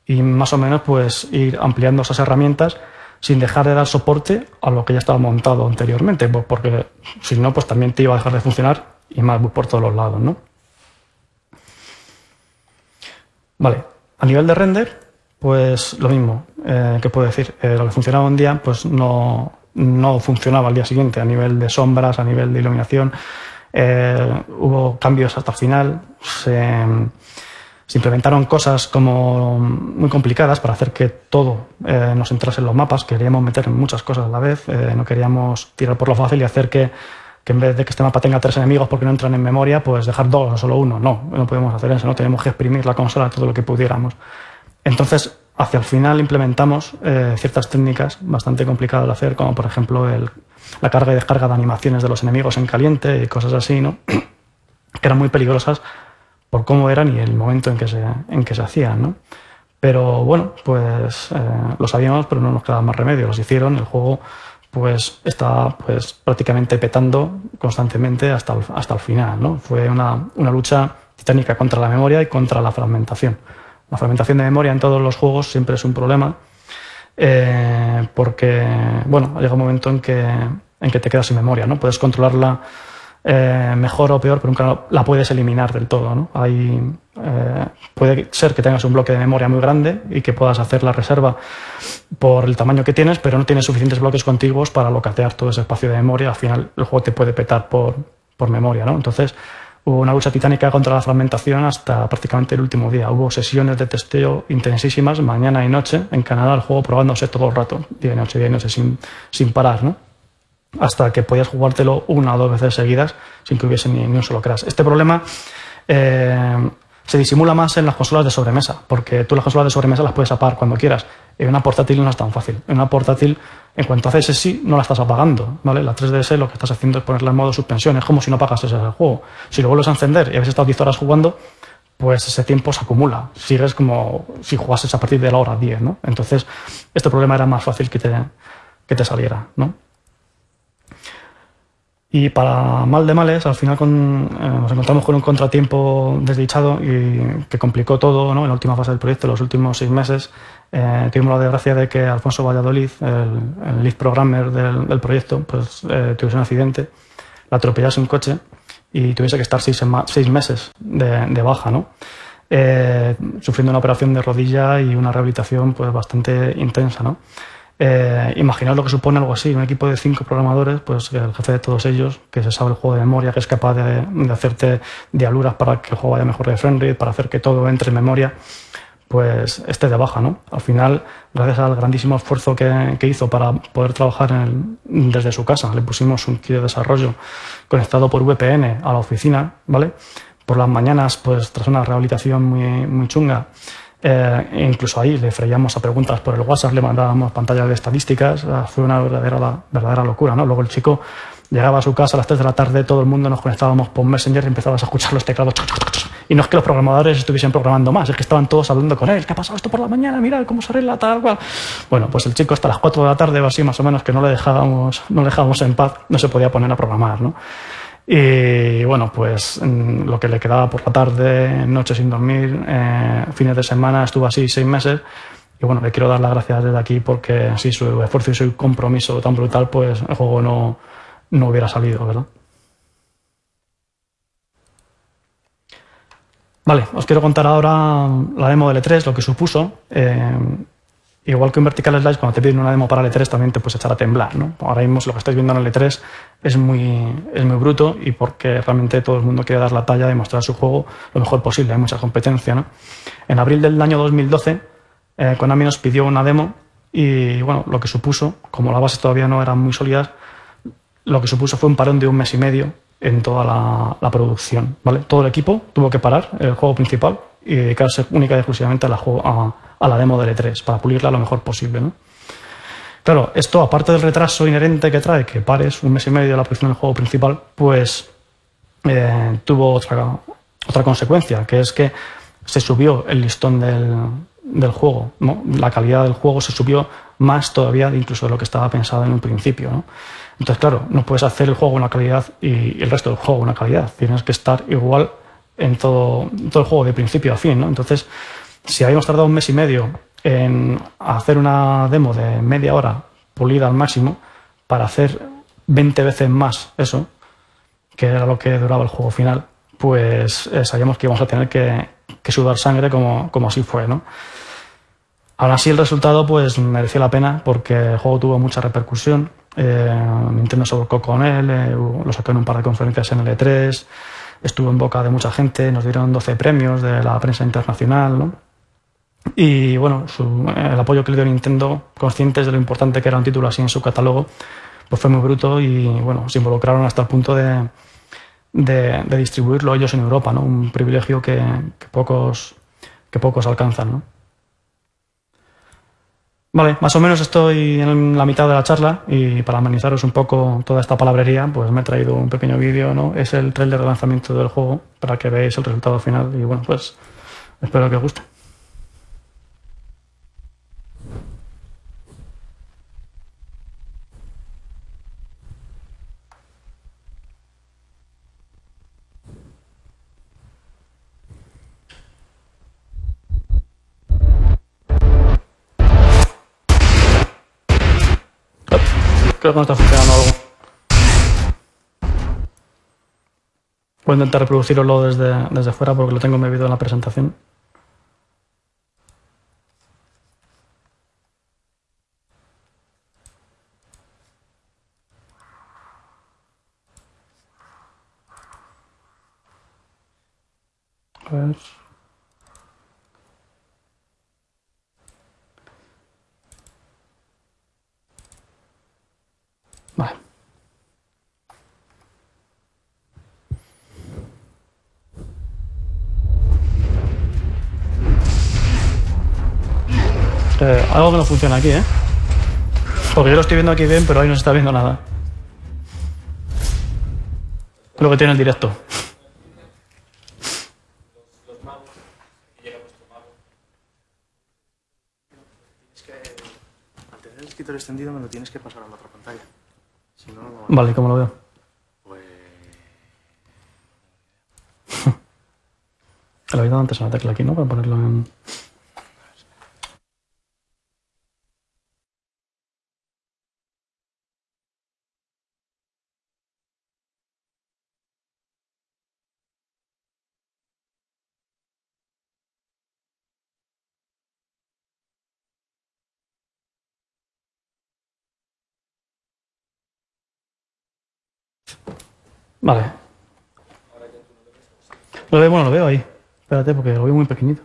y más o menos pues ir ampliando esas herramientas sin dejar de dar soporte a lo que ya estaba montado anteriormente, pues porque si no, pues también te iba a dejar de funcionar y más por todos los lados, ¿no? Vale, a nivel de render, pues lo mismo, ¿qué puedo decir? Lo que funcionaba un día, pues no funcionaba al día siguiente, a nivel de sombras, a nivel de iluminación, hubo cambios hasta el final, se implementaron cosas como muy complicadas para hacer que todo nos entrase en los mapas. Queríamos meter muchas cosas a la vez, no queríamos tirar por lo fácil y hacer que en vez de que este mapa tenga 3 enemigos porque no entran en memoria, pues dejar 2 o solo 1. No podemos hacer eso, no tenemos que exprimir la consola todo lo que pudiéramos. Entonces, hacia el final implementamos ciertas técnicas bastante complicadas de hacer, como por ejemplo la carga y descarga de animaciones de los enemigos en caliente y cosas así, ¿no? Que eran muy peligrosas por cómo eran y el momento en que se hacían, ¿no? Pero bueno, pues lo sabíamos, pero no nos quedaba más remedio. Los hicieron, el juego pues está pues prácticamente petando constantemente hasta el final, ¿no? Fue una lucha titánica contra la memoria y contra la fragmentación. La fragmentación de memoria en todos los juegos siempre es un problema porque, bueno, llega un momento en que te quedas sin memoria, ¿no? Puedes controlarla mejor o peor, pero nunca la puedes eliminar del todo, ¿no? Puede ser que tengas un bloque de memoria muy grande y que puedas hacer la reserva por el tamaño que tienes, pero no tienes suficientes bloques contiguos para locatear todo ese espacio de memoria. Al final el juego te puede petar por memoria, ¿no? Entonces hubo una lucha titánica contra la fragmentación hasta prácticamente el último día. Hubo sesiones de testeo intensísimas, mañana y noche, en Canadá, el juego probándose todo el rato, día y noche, sin parar, ¿no? Hasta que podías jugártelo 1 o 2 veces seguidas sin que hubiese ni un solo crash. Este problema se disimula más en las consolas de sobremesa, porque tú las consolas de sobremesa las puedes apagar cuando quieras. En una portátil no es tan fácil. En una portátil, en cuanto haces sí, no la estás apagando, ¿vale? La 3DS lo que estás haciendo es ponerla en modo suspensión. Es como si no apagases el juego. Si lo vuelves a encender y habéis estado 10 horas jugando, pues ese tiempo se acumula. Sigues como si jugases a partir de la hora 10, ¿no? Entonces, este problema era más fácil que te saliera, ¿no? Y para mal de males, al final nos encontramos con un contratiempo desdichado y que complicó todo, ¿no? En la última fase del proyecto, en los últimos 6 meses, tuvimos la desgracia de que Alfonso Valladolid, el lead programmer del proyecto, pues tuviese un accidente, la atropellase un coche y tuviese que estar 6 meses de baja, ¿no? Sufriendo una operación de rodilla y una rehabilitación pues bastante intensa, ¿no? Imaginaos lo que supone algo así, un equipo de 5 programadores, pues el jefe de todos ellos, que se sabe el juego de memoria, que es capaz de hacerte diabluras para que el juego vaya mejor de frame rate, para hacer que todo entre en memoria, pues esté de baja, ¿no? Al final, gracias al grandísimo esfuerzo que hizo para poder trabajar desde su casa, le pusimos un kit de desarrollo conectado por VPN a la oficina, ¿vale? Por las mañanas, pues tras una rehabilitación muy chunga, incluso ahí le freíamos a preguntas por el WhatsApp, le mandábamos pantallas de estadísticas, fue una verdadera locura, ¿no? Luego el chico llegaba a su casa a las 3 de la tarde, todo el mundo nos conectábamos por Messenger y empezabas a escuchar los teclados. Y no es que los programadores estuviesen programando más, es que estaban todos hablando con él. ¿Qué ha pasado esto por la mañana? Mira cómo se arregla tal cual. Bueno, pues el chico hasta las 4 de la tarde o así más o menos que no le dejábamos en paz, no se podía poner a programar, ¿no? Y bueno, pues lo que le quedaba por la tarde, noches sin dormir, fines de semana, estuvo así 6 meses. Y bueno, le quiero dar las gracias desde aquí porque sí, su esfuerzo y su compromiso tan brutal, pues el juego no hubiera salido, ¿verdad? Vale, os quiero contar ahora la demo del E3, lo que supuso. Igual que en Vertical Slice, cuando te piden una demo para el E3 también te puedes echar a temblar, ¿no? Ahora mismo lo que estáis viendo en el E3 es muy bruto y porque realmente todo el mundo quiere dar la talla y mostrar su juego lo mejor posible, hay mucha competencia, ¿no? En abril del año 2012, Konami nos pidió una demo y bueno, lo que supuso, como las bases todavía no eran muy sólidas, lo que supuso fue un parón de 1 mes y medio en toda la producción, ¿vale? Todo el equipo tuvo que parar el juego principal y dedicarse única y exclusivamente a la demo del E3 para pulirla lo mejor posible, ¿no? Claro, esto aparte del retraso inherente que trae, que pares 1 mes y medio la producción del juego principal, pues tuvo otra consecuencia, que es que se subió el listón del juego, ¿no? La calidad del juego se subió más todavía incluso de lo que estaba pensado en un principio, ¿no? Entonces, claro, no puedes hacer el juego una calidad y el resto del juego una calidad. Tienes que estar igual en todo el juego de principio a fin, ¿no? Entonces, si habíamos tardado 1 mes y medio en hacer una demo de media hora pulida al máximo para hacer 20 veces más eso, que era lo que duraba el juego final, pues sabíamos que íbamos a tener que sudar sangre como así fue, ¿no? Aún así el resultado pues mereció la pena porque el juego tuvo mucha repercusión. Nintendo se volcó con él, lo sacó en un par de conferencias en el E3, estuvo en boca de mucha gente, nos dieron 12 premios de la prensa internacional, ¿no? Y bueno, el apoyo que le dio Nintendo, conscientes de lo importante que era un título así en su catálogo, pues fue muy bruto y bueno, se involucraron hasta el punto de distribuirlo ellos en Europa, ¿no? Un privilegio que pocos alcanzan, ¿no? Vale, más o menos estoy en la mitad de la charla y para amenizaros un poco toda esta palabrería, pues me he traído un pequeño vídeo, ¿no? Es el tráiler de lanzamiento del juego para que veáis el resultado final y bueno, pues espero que os guste. Creo que no está funcionando algo. Voy a intentar reproducirlo desde fuera porque lo tengo embebido en la presentación. A ver. Vale. Algo que no funciona aquí, ¿eh? Porque yo lo estoy viendo aquí bien, pero ahí no se está viendo nada. Lo que tiene el directo. Es que al tener el escritorio extendido me lo tienes que pasar a la otra pantalla. Si no, no. Vale, ¿cómo lo veo? Pues. Le había dado antes a la tecla aquí, ¿no? Para ponerlo en... Vale. Lo veo, bueno, lo veo ahí. Espérate, porque lo veo muy pequeñito.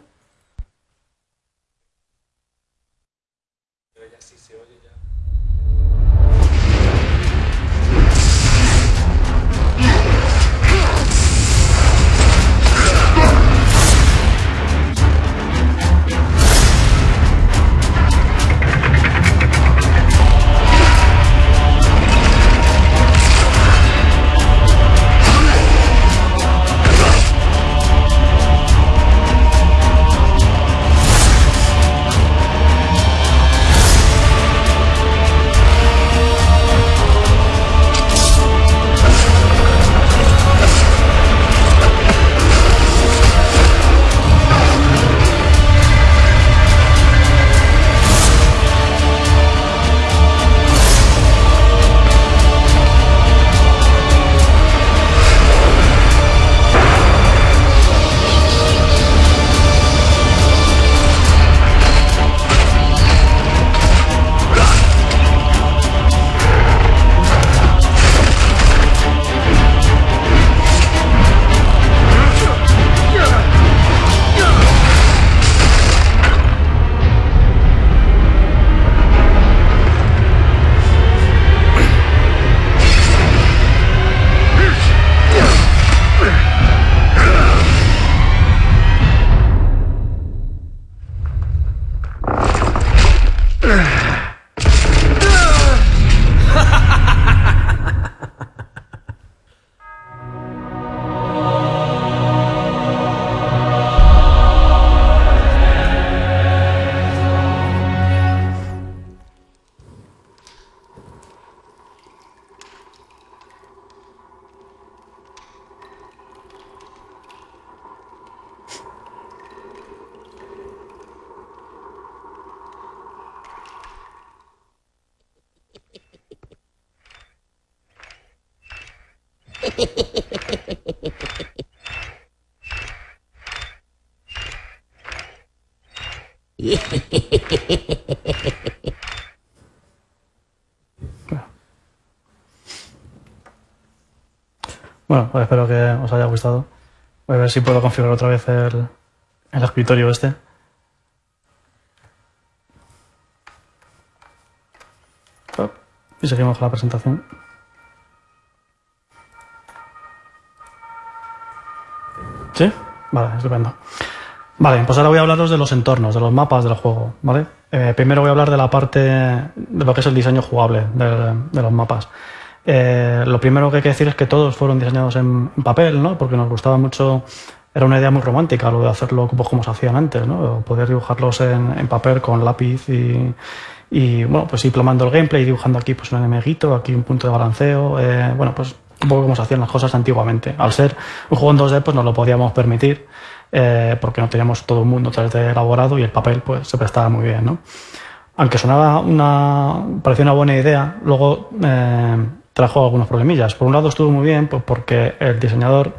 Bueno, pues espero que os haya gustado. Voy a ver si puedo configurar otra vez el escritorio este. Y seguimos con la presentación. ¿Sí? Vale, estupendo. Vale, pues ahora voy a hablaros de los entornos, de los mapas del juego, ¿vale? Primero voy a hablar de la parte de lo que es el diseño jugable de los mapas. Lo primero que hay que decir es que todos fueron diseñados en papel, ¿no? Porque nos gustaba mucho, era una idea muy romántica lo de hacerlo pues, como se hacían antes, ¿no? Poder dibujarlos en papel con lápiz y bueno, pues ir plasmando el gameplay, dibujando aquí pues un enemiguito, aquí un punto de balanceo, bueno, pues un poco como se hacían las cosas antiguamente. Al ser un juego en 2D, pues nos lo podíamos permitir, porque no teníamos todo el mundo 3D elaborado y el papel pues se prestaba muy bien, ¿no? Aunque parecía una buena idea, luego trajo algunos problemillas. Por un lado estuvo muy bien, pues porque el diseñador,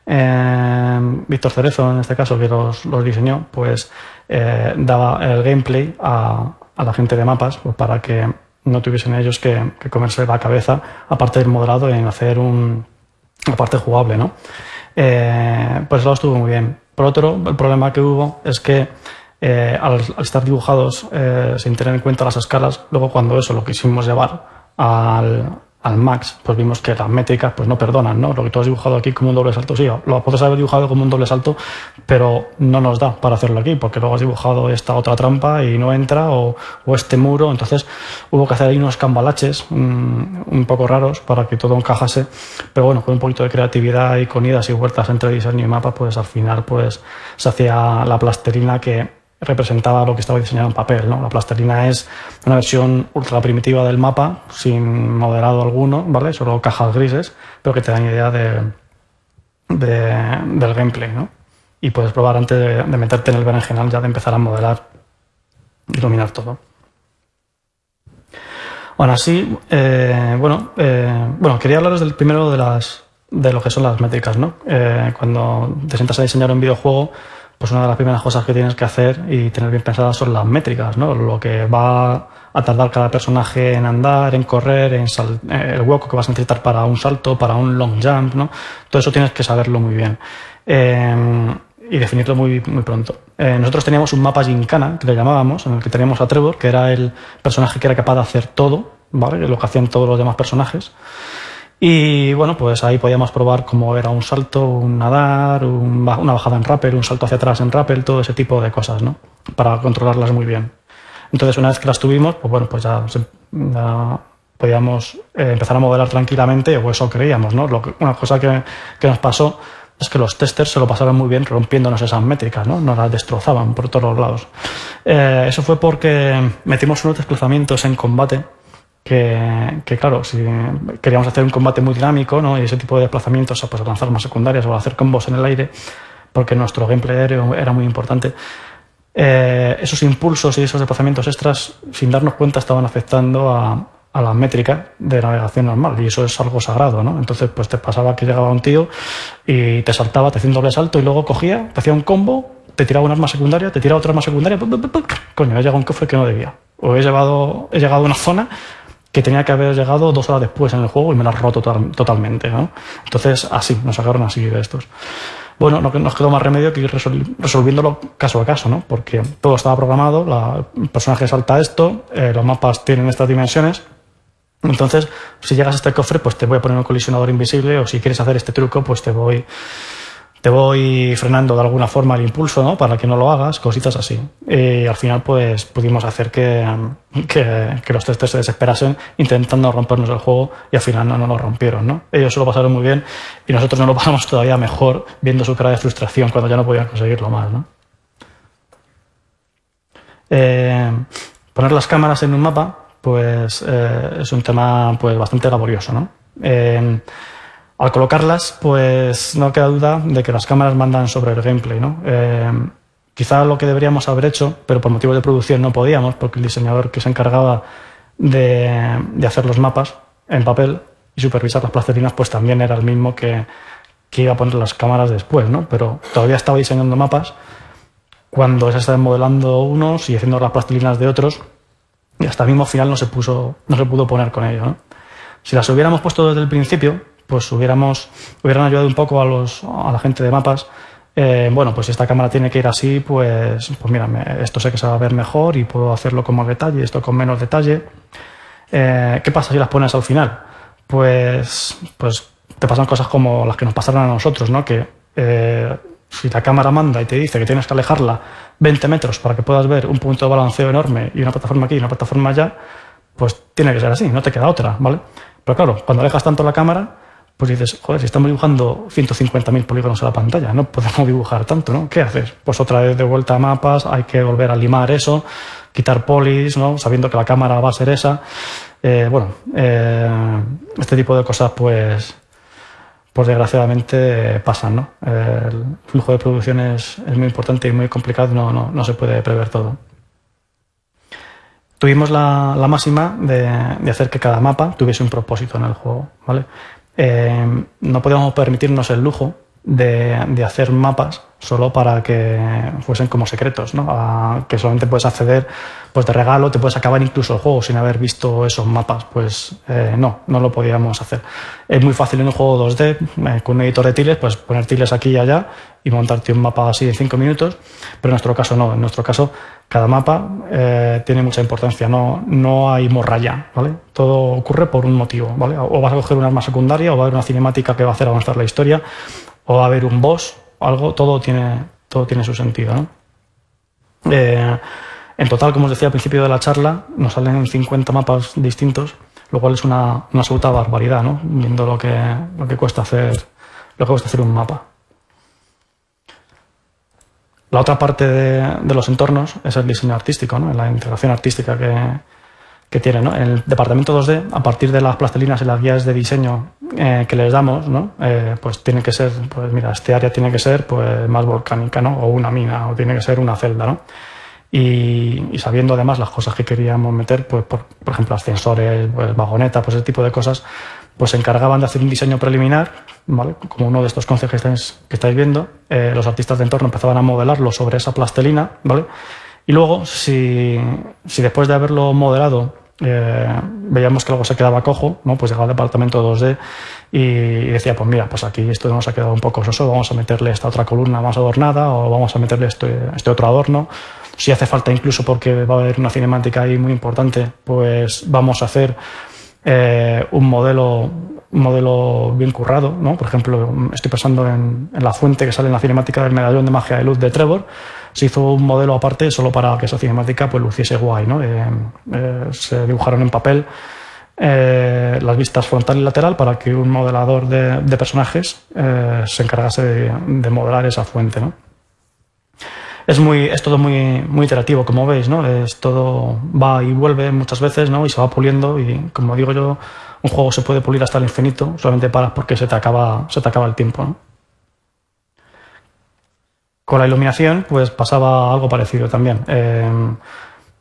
Víctor Cerezo en este caso, que los diseñó, pues daba el gameplay a la gente de mapas, pues para que no tuviesen ellos que comerse la cabeza, aparte del modelado, en hacer una parte jugable, ¿no? Por ese lado estuvo muy bien. Por otro, el problema que hubo es que al estar dibujados sin tener en cuenta las escalas, luego cuando eso lo quisimos llevar al max, pues vimos que las métricas pues no perdonan, ¿no? Lo que tú has dibujado aquí como un doble salto, sí, lo puedes haber dibujado como un doble salto, pero no nos da para hacerlo aquí, porque luego has dibujado esta otra trampa y no entra, o este muro. Entonces hubo que hacer ahí unos cambalaches un poco raros para que todo encajase, pero bueno, con un poquito de creatividad y con idas y vueltas entre diseño y mapa, pues al final pues se hacía la plastilina que representaba lo que estaba diseñado en papel, ¿no? La plastilina es una versión ultra primitiva del mapa, sin modelado alguno, ¿vale? Solo cajas grises, pero que te dan idea del gameplay, ¿no? Y puedes probar antes de meterte en el berenjenal ya de empezar a modelar y iluminar todo. Aún así, bueno, quería hablaros primero de lo que son las métricas, ¿no? Cuando te sientas a diseñar un videojuego, pues una de las primeras cosas que tienes que hacer y tener bien pensadas son las métricas, ¿no? Lo que va a tardar cada personaje en andar, en correr, el hueco que vas a necesitar para un salto, para un long jump, ¿no? Todo eso tienes que saberlo muy bien y definirlo muy, muy pronto. Nosotros teníamos un mapa gincana, que le llamábamos, en el que teníamos a Trevor, que era el personaje que era capaz de hacer todo, ¿vale? Lo que hacían todos los demás personajes. Y bueno, pues ahí podíamos probar cómo era un salto, un nadar, una bajada en rappel, un salto hacia atrás en rappel, todo ese tipo de cosas, ¿no? Para controlarlas muy bien. Entonces, una vez que las tuvimos, pues bueno, pues ya podíamos empezar a modelar tranquilamente, o eso creíamos, ¿no? Una cosa que nos pasó es que los testers se lo pasaron muy bien rompiéndonos esas métricas, ¿no? Nos las destrozaban por todos los lados. Eso fue porque metimos unos desplazamientos en combate que claro, si queríamos hacer un combate muy dinámico, ¿no? Y ese tipo de desplazamientos, pues a lanzar armas secundarias o a hacer combos en el aire, porque nuestro gameplay aéreo era muy importante, esos impulsos y esos desplazamientos extras, sin darnos cuenta, estaban afectando a la métrica de navegación normal, y eso es algo sagrado, ¿no? Entonces pues te pasaba que llegaba un tío y te saltaba, te hacía un doble salto y luego cogía, te hacía un combo, te tiraba un arma secundaria, te tiraba otra arma secundaria, coño, he llegado a un cofre que no debía, o he llegado a una zona que tenía que haber llegado 2 horas después en el juego y me la has roto totalmente, ¿no? Entonces, así, nos sacaron así de estos. Bueno, no nos quedó más remedio que ir resolviéndolo caso a caso, ¿no? Porque todo estaba programado, el personaje salta esto, los mapas tienen estas dimensiones. Entonces, si llegas a este cofre, pues te voy a poner un colisionador invisible, o si quieres hacer este truco, pues te voy frenando de alguna forma el impulso, ¿no? Para que no lo hagas, cositas así. Y al final, pues pudimos hacer que los testers se desesperasen intentando rompernos el juego, y al final no lo rompieron, ¿no? Ellos se lo pasaron muy bien y nosotros nos lo pasamos todavía mejor viendo su cara de frustración cuando ya no podían conseguirlo más, ¿no? Poner las cámaras en un mapa, pues es un tema pues bastante laborioso, ¿no? Al colocarlas, pues no queda duda de que las cámaras mandan sobre el gameplay, ¿no? Quizá lo que deberíamos haber hecho, pero por motivos de producción no podíamos, porque el diseñador que se encargaba de hacer los mapas en papel y supervisar las plastilinas, pues también era el mismo que iba a poner las cámaras después, ¿no? Pero todavía estaba diseñando mapas cuando se estaban modelando unos y haciendo las plastilinas de otros, y hasta el mismo final no se pudo poner con ello, ¿no? Si las hubiéramos puesto desde el principio, pues hubieran ayudado un poco a la gente de mapas. Bueno, pues si esta cámara tiene que ir así, pues mira, esto sé que se va a ver mejor y puedo hacerlo con más detalle, esto con menos detalle. ¿Qué pasa si las pones al final? Pues te pasan cosas como las que nos pasaron a nosotros, ¿no? Que si la cámara manda y te dice que tienes que alejarla 20 metros para que puedas ver un punto de balanceo enorme y una plataforma aquí y una plataforma allá, pues tiene que ser así, no te queda otra, ¿vale? Pero claro, cuando alejas tanto la cámara, pues dices, joder, si estamos dibujando 150.000 polígonos en la pantalla, no podemos dibujar tanto, ¿no? ¿Qué haces? Pues otra vez de vuelta a mapas, hay que volver a limar eso, quitar polis, ¿no? Sabiendo que la cámara va a ser esa. Este tipo de cosas, pues desgraciadamente pasan, ¿no? El flujo de producción es muy importante y muy complicado, no se puede prever todo. Tuvimos la máxima de hacer que cada mapa tuviese un propósito en el juego, ¿vale? No podíamos permitirnos el lujo de hacer mapas solo para que fuesen como secretos, ¿no? Que solamente puedes acceder pues de regalo, te puedes acabar incluso el juego sin haber visto esos mapas. Pues no lo podíamos hacer. Es muy fácil en un juego 2D, con un editor de tiles, pues poner tiles aquí y allá y montarte un mapa así en 5 minutos, pero en nuestro caso no. En nuestro caso cada mapa tiene mucha importancia, no hay morralla, ¿vale? Todo ocurre por un motivo, ¿vale? O vas a coger un arma secundaria, o va a haber una cinemática que va a hacer avanzar la historia, o va a haber un boss, algo, todo tiene su sentido, ¿no? En total, como os decía al principio de la charla, nos salen 50 mapas distintos, lo cual es una absoluta barbaridad, ¿no? Viendo lo que cuesta hacer un mapa. La otra parte de los entornos es el diseño artístico, ¿no? La integración artística que tiene, ¿no? En el departamento 2D, a partir de las plastilinas y las guías de diseño que les damos, ¿no? Pues tiene que ser, pues mira, este área tiene que ser pues más volcánica, ¿no? O una mina, o tiene que ser una celda, ¿no? Y sabiendo además las cosas que queríamos meter, pues por ejemplo ascensores, pues vagonetas, pues ese tipo de cosas, pues se encargaban de hacer un diseño preliminar, ¿vale? Como uno de estos conceptos que estáis viendo. Los artistas de entorno empezaban a modelarlo sobre esa plastilina, ¿vale? Y luego, si después de haberlo modelado veíamos que algo se quedaba cojo, ¿no? Pues llegaba al departamento 2D y decía, pues mira, pues aquí esto nos ha quedado un poco soso, vamos a meterle esta otra columna más adornada o vamos a meterle este otro adorno. Si hace falta, incluso porque va a haber una cinemática ahí muy importante, pues vamos a hacer un modelo bien currado, ¿no? Por ejemplo, estoy pensando en la fuente que sale en la cinemática del medallón de magia de luz de Trevor. Se hizo un modelo aparte solo para que esa cinemática pues luciese guay, ¿no? Se dibujaron en papel las vistas frontal y lateral para que un modelador de personajes se encargase de modelar esa fuente, ¿no? Es todo muy interactivo, como veis, ¿no? Es todo va y vuelve muchas veces, ¿no? Y se va puliendo y, como digo yo, un juego se puede pulir hasta el infinito, solamente paras porque se te acaba el tiempo, ¿no? Con la iluminación, pues pasaba algo parecido también.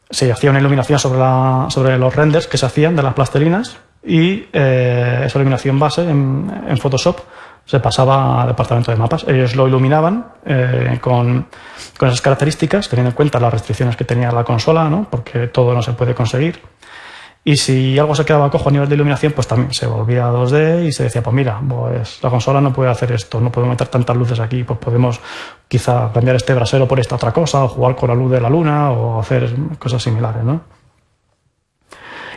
Se hacía una iluminación sobre los renders que se hacían de las plastilinas y esa iluminación base en Photoshop se pasaba al departamento de mapas. Ellos lo iluminaban con esas características, teniendo en cuenta las restricciones que tenía la consola, ¿no? Porque todo no se puede conseguir. Y si algo se quedaba cojo a nivel de iluminación, pues también se volvía a 2D y se decía, pues mira, pues la consola no puede hacer esto, no podemos meter tantas luces aquí, pues podemos quizá cambiar este brasero por esta otra cosa, o jugar con la luz de la luna, o hacer cosas similares, ¿no?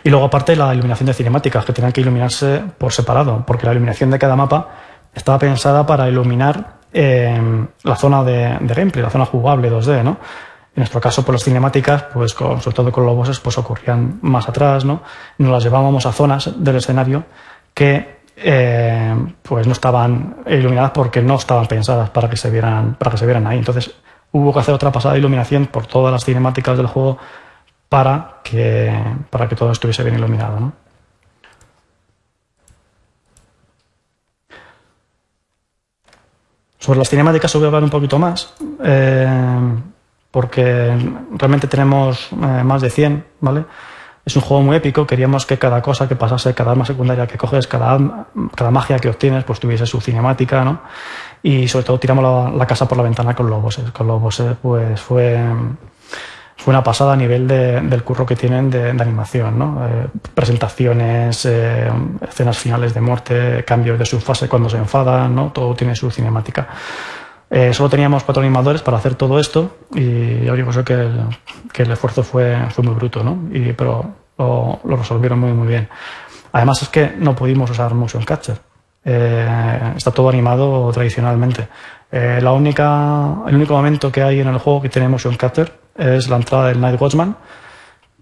Y luego aparte la iluminación de cinemáticas, que tenían que iluminarse por separado, porque la iluminación de cada mapa estaba pensada para iluminar la zona de gameplay, la zona jugable 2D, ¿no? En nuestro caso, pues las cinemáticas, pues sobre todo con los bosses, pues ocurrían más atrás, ¿no? Nos las llevábamos a zonas del escenario que pues no estaban iluminadas porque no estaban pensadas para que se vieran ahí. Entonces hubo que hacer otra pasada de iluminación por todas las cinemáticas del juego para que todo estuviese bien iluminado, ¿no? Sobre las cinemáticas os voy a hablar un poquito más, porque realmente tenemos más de 100, ¿vale? Es un juego muy épico, queríamos que cada cosa que pasase, cada arma secundaria que coges, cada magia que obtienes, pues tuviese su cinemática, ¿no? Y sobre todo tiramos la casa por la ventana con los bosses. Con los bosses pues fue una pasada a nivel del curro que tienen de animación, ¿no? Presentaciones, escenas finales de muerte, cambios de su fase cuando se enfadan, ¿no? Todo tiene su cinemática. Solo teníamos 4 animadores para hacer todo esto y yo digo que el esfuerzo fue muy bruto, ¿no? Pero lo resolvieron muy bien. Además es que no pudimos usar motion capture. Está todo animado tradicionalmente. El único momento que hay en el juego que tiene motion capture es la entrada del Night Watchman,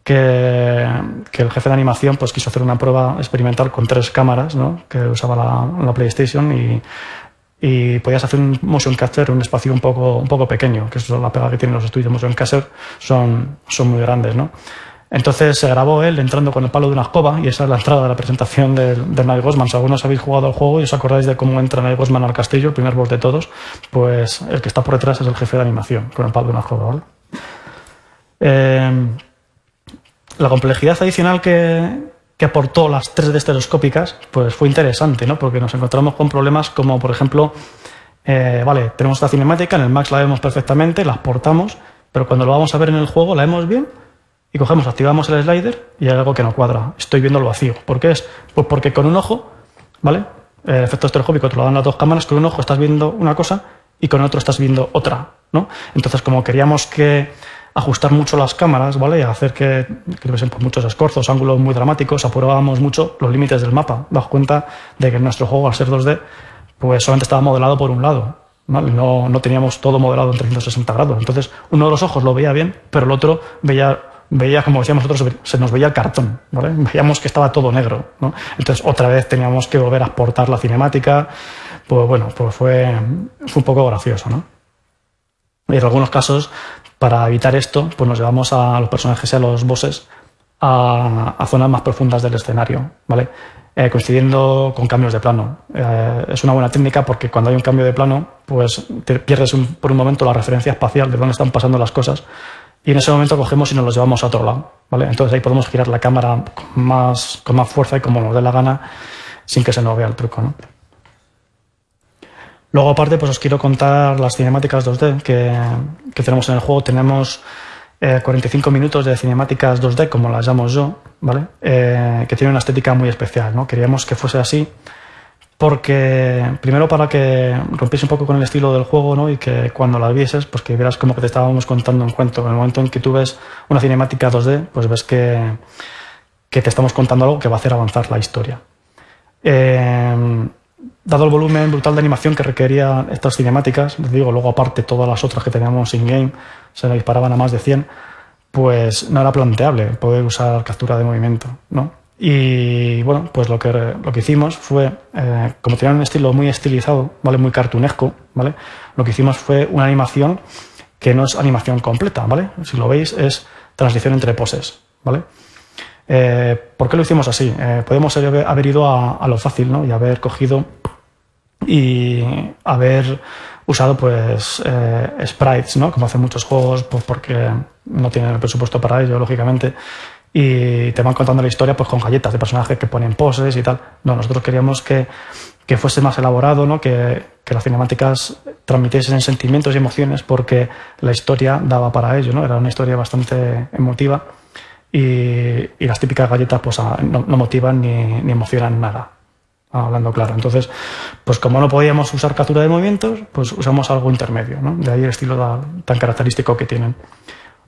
que el jefe de animación pues quiso hacer una prueba experimental con 3 cámaras, ¿no? Que usaba la PlayStation y podías hacer un motion capture en un espacio un poco pequeño, que es la pega que tienen los estudios de motion capture, son muy grandes, ¿no? Entonces se grabó él entrando con el palo de una escoba y esa es la entrada de la presentación del Night Watchman. Si algunos habéis jugado al juego y os acordáis de cómo entra Night Watchman al castillo, el primer boss de todos, pues el que está por detrás es el jefe de animación con el palo de una escoba, ¿vale? La complejidad adicional que aportó las 3D estereoscópicas pues fue interesante, ¿no? Porque nos encontramos con problemas como, por ejemplo, vale, tenemos esta cinemática, en el Max la vemos perfectamente, la exportamos, pero cuando lo vamos a ver en el juego la vemos bien y cogemos, activamos el slider y hay algo que no cuadra. Estoy viendo el vacío. ¿Por qué es? Pues porque con un ojo, ¿vale? El efecto estereoscópico te lo dan las 2 cámaras, con un ojo estás viendo una cosa y con otro estás viendo otra, ¿no? Entonces, como queríamos ajustar mucho las cámaras, ¿vale? Y hacer que tuviesen pues, muchos escorzos, ángulos muy dramáticos, apurábamos mucho los límites del mapa. Daos cuenta de que nuestro juego, al ser 2D, pues solamente estaba modelado por un lado, ¿vale? No teníamos todo modelado en 360 grados. Entonces, uno de los ojos lo veía bien, pero el otro veía, como decíamos nosotros, se nos veía el cartón, ¿vale? Veíamos que estaba todo negro, ¿no? Entonces, otra vez teníamos que volver a exportar la cinemática. Pues bueno, pues fue un poco gracioso, ¿no? Y en algunos casos, para evitar esto, pues nos llevamos a los personajes y a los bosses a zonas más profundas del escenario, ¿vale? Coincidiendo con cambios de plano. Es una buena técnica porque cuando hay un cambio de plano, pues te pierdes por un momento la referencia espacial de dónde están pasando las cosas y en ese momento cogemos y nos los llevamos a otro lado, ¿vale? Entonces ahí podemos girar la cámara con más fuerza y como nos dé la gana sin que se nos vea el truco, ¿no? Luego, aparte, pues os quiero contar las cinemáticas 2D que tenemos en el juego. Tenemos 45 minutos de cinemáticas 2D, como las llamo yo, ¿vale? Que tienen una estética muy especial, ¿no? Queríamos que fuese así porque, primero, para que rompiese un poco con el estilo del juego, ¿no? Y que cuando las vieses, pues que vieras como que te estábamos contando un cuento. En el momento en que tú ves una cinemática 2D, pues ves que te estamos contando algo que va a hacer avanzar la historia. Dado el volumen brutal de animación que requería estas cinemáticas, les digo, luego aparte todas las otras que teníamos in-game se nos disparaban a más de 100, pues no era planteable poder usar captura de movimiento, ¿no? Y bueno, pues lo que hicimos fue, como tenían un estilo muy estilizado, ¿vale? Muy cartunesco, ¿vale? Lo que hicimos fue una animación que no es animación completa, ¿vale? Si lo veis es transición entre poses, ¿vale? ¿Por qué lo hicimos así? Podemos haber ido a lo fácil, ¿no? Y haber cogido y haber usado pues sprites, ¿no? Como hacen muchos juegos, pues porque no tienen el presupuesto para ello, lógicamente, y te van contando la historia pues con galletas de personajes que ponen poses y tal. No, nosotros queríamos que fuese más elaborado, ¿no? Que las cinemáticas transmitiesen sentimientos y emociones porque la historia daba para ello, ¿no? Era una historia bastante emotiva. Y las típicas galletas pues no motivan ni emocionan nada, hablando claro. Entonces, pues como no podíamos usar captura de movimientos, pues usamos algo intermedio, ¿no? De ahí el estilo tan característico que tienen.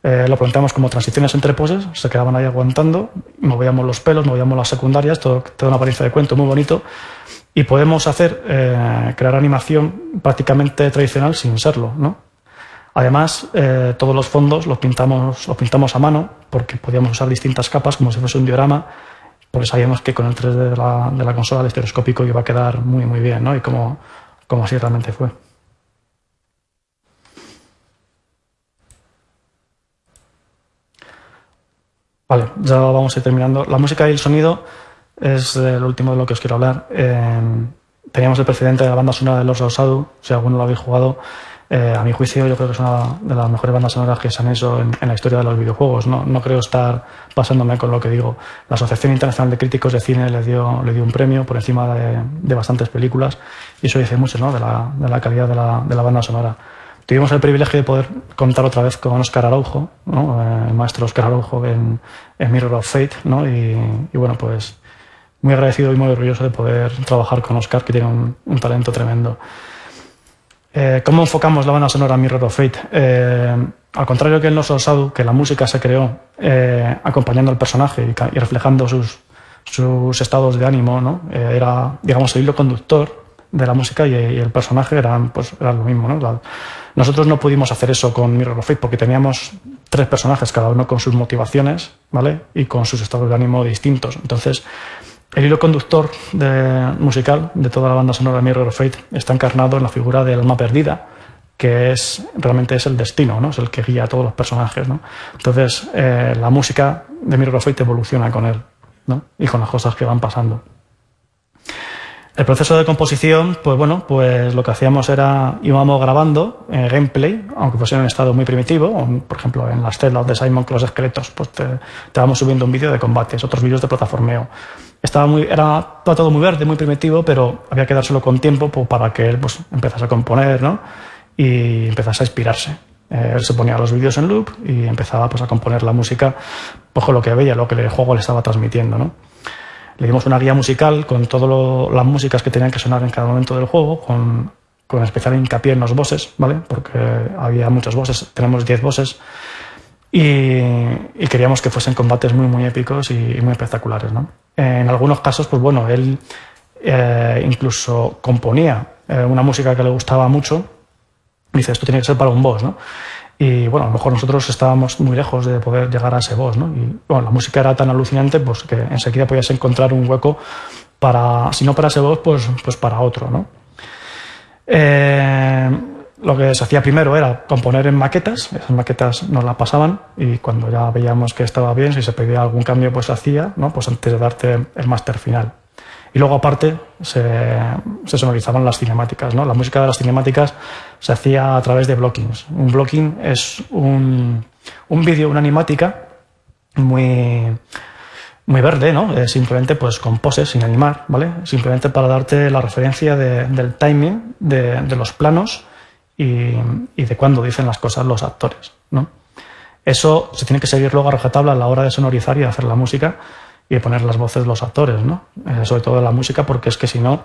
Lo planteamos como transiciones entre poses, se quedaban ahí aguantando, movíamos los pelos, movíamos las secundarias, toda una apariencia de cuento muy bonito. Y podemos crear animación prácticamente tradicional sin serlo, ¿no? Además, todos los fondos los pintamos a mano porque podíamos usar distintas capas como si fuese un diorama, porque sabíamos que con el 3D de la consola el estereoscópico iba a quedar muy bien, ¿no? Y como así realmente fue. Vale, ya vamos a ir terminando. La música y el sonido es lo último de lo que os quiero hablar. Teníamos el precedente de la banda sonora de Lords of Shadow, si alguno lo habéis jugado. A mi juicio, yo creo que es una de las mejores bandas sonoras que se han hecho en la historia de los videojuegos. No creo estar pasándome con lo que digo. La Asociación Internacional de Críticos de Cine le dio un premio por encima de bastantes películas, y eso dice mucho, ¿no?, de la calidad de la banda sonora. Tuvimos el privilegio de poder contar otra vez con Óscar Araujo, ¿no?, el maestro Óscar Araujo en Mirror of Fate, ¿no? Y bueno, pues muy agradecido y muy orgulloso de poder trabajar con Óscar, que tiene un talento tremendo. ¿Cómo enfocamos la banda sonora Mirror of Fate? Al contrario que en Lost Shadow, que la música se creó acompañando al personaje y reflejando sus estados de ánimo, ¿no? Era, digamos, el hilo conductor de la música, y el personaje era lo mismo, ¿no? Nosotros no pudimos hacer eso con Mirror of Fate porque teníamos 3 personajes, cada uno con sus motivaciones, ¿vale?, y con sus estados de ánimo distintos. Entonces, el hilo conductor musical de toda la banda sonora de Mirror of Fate está encarnado en la figura del alma perdida, que realmente es el destino, ¿no? Es el que guía a todos los personajes, ¿no? Entonces, la música de Mirror of Fate evoluciona con él, ¿no?, y con las cosas que van pasando. El proceso de composición, pues bueno, pues lo que hacíamos era, íbamos grabando gameplay, aunque fuese en un estado muy primitivo, por ejemplo, en las celdas de Simon con los esqueletos, pues te vamos subiendo un vídeo de combates, otros vídeos de plataformeo. Era todo muy verde, muy primitivo, pero había que dárselo con tiempo, pues, para que él, pues, empezase a componer, ¿no?, y empezase a inspirarse. Él se ponía los vídeos en loop y empezaba, pues, a componer la música, pues, con lo que veía, lo que el juego le estaba transmitiendo, ¿no? Le dimos una guía musical con todas las músicas que tenían que sonar en cada momento del juego, con especial hincapié en los bosses, ¿vale?, porque había muchos bosses, tenemos 10 bosses, y queríamos que fuesen combates muy, muy épicos y muy espectaculares, ¿no? En algunos casos, pues bueno, él incluso componía una música que le gustaba mucho, y dice, esto tiene que ser para un boss, ¿no? Y bueno, a lo mejor nosotros estábamos muy lejos de poder llegar a ese boss, ¿no? Y bueno, la música era tan alucinante, pues, que enseguida podías encontrar un hueco para, si no para ese boss, pues para otro, ¿no? Lo que se hacía primero era componer en maquetas. Esas maquetas nos las pasaban, y cuando ya veíamos que estaba bien, si se pedía algún cambio, pues se hacía, ¿no?, pues antes de darte el máster final. Y luego, aparte, se sonorizaban las cinemáticas, ¿no? La música de las cinemáticas se hacía a través de blockings. Un blocking es un vídeo, una animática muy verde, ¿no? Simplemente, pues, con poses, sin animar, ¿vale? Simplemente para darte la referencia del timing de los planos y de cuándo dicen las cosas los actores, ¿no? Eso se tiene que seguir luego a rajatabla a la hora de sonorizar y hacer la música y de poner las voces de los actores, ¿no? Sobre todo la música, porque es que si no,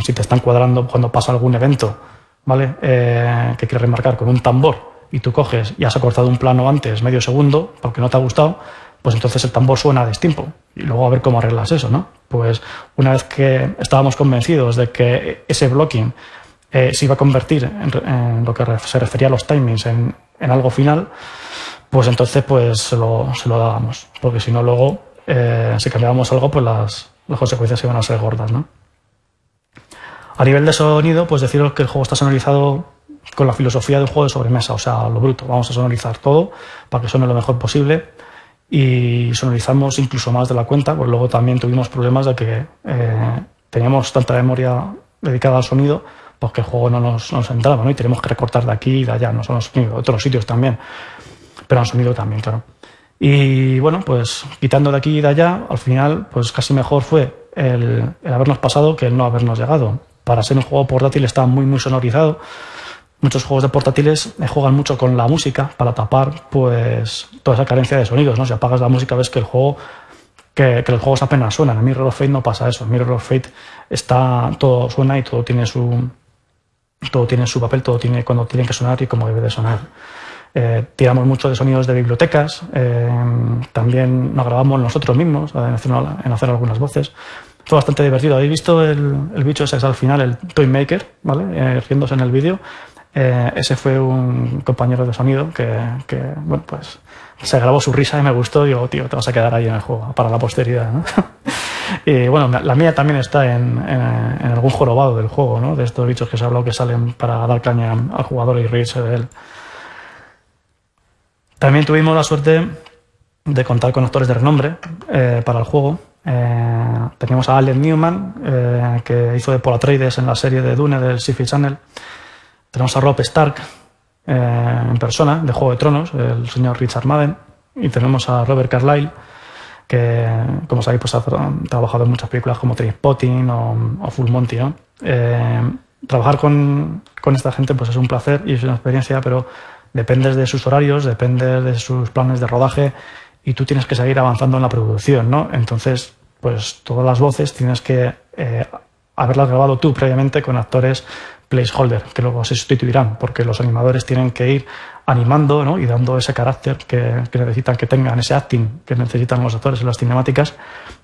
si te están cuadrando cuando pasa algún evento, ¿vale?, que quieres remarcar con un tambor, y tú coges y has acortado un plano antes, medio segundo, porque no te ha gustado, pues entonces el tambor suena a destiempo, y luego a ver cómo arreglas eso, ¿no? Pues una vez que estábamos convencidos de que ese blocking se iba a convertir en lo que se refería a los timings en algo final, pues entonces, pues se lo dábamos, porque si no, luego si cambiábamos algo, pues las consecuencias iban a ser gordas, ¿no? A nivel de sonido, pues deciros que el juego está sonorizado con la filosofía de un juego de sobremesa, o sea, lo bruto. Vamos a sonorizar todo para que suene lo mejor posible, y sonorizamos incluso más de la cuenta, pues luego también tuvimos problemas de que teníamos tanta memoria dedicada al sonido, pues que el juego no nos entraba, ¿no? Y tenemos que recortar de aquí y de allá, no solo sonido, de otros sitios también, pero al sonido también, claro. Y bueno, pues quitando de aquí y de allá, al final, pues casi mejor fue el habernos pasado que el no habernos llegado. Para ser un juego portátil está muy, muy sonorizado. Muchos juegos de portátiles juegan mucho con la música para tapar, pues, toda esa carencia de sonidos, ¿no? Si apagas la música, ves que los juegos apenas suenan. En Mirror of Fate no pasa eso. En Mirror of Fate todo suena y todo tiene su papel, todo tiene cuando tiene que sonar y como debe de sonar. Tiramos mucho de sonidos de bibliotecas, también nos grabamos nosotros mismos en hacer algunas voces. Fue bastante divertido. ¿Habéis visto el bicho ese al final, el Toy Maker, ¿vale? Riéndose en el vídeo? Ese fue un compañero de sonido que bueno, pues se grabó su risa y me gustó. Y digo, tío, te vas a quedar ahí en el juego para la posteridad, ¿no? Y bueno, la mía también está en algún jorobado del juego, ¿no? De estos bichos que se ha hablado que salen para dar caña al jugador y reírse de él. También tuvimos la suerte de contar con actores de renombre para el juego. Teníamos a Alan Newman, que hizo de Paul Atreides en la serie de Dune del Sci-Fi Channel. Tenemos a Robb Stark en persona, de Juego de Tronos, el señor Richard Madden, y tenemos a Robert Carlyle, que, como sabéis, pues ha trabajado en muchas películas como Trainspotting o Full Monty, ¿no? Trabajar con esta gente pues es un placer y es una experiencia, pero dependes de sus horarios, dependes de sus planes de rodaje y tú tienes que seguir avanzando en la producción, ¿no? Entonces, pues todas las voces tienes que haberlas grabado tú previamente con actores placeholder, que luego se sustituirán, porque los animadores tienen que ir animando, ¿no? Y dando ese carácter que necesitan que tengan, ese acting que necesitan los actores en las cinemáticas,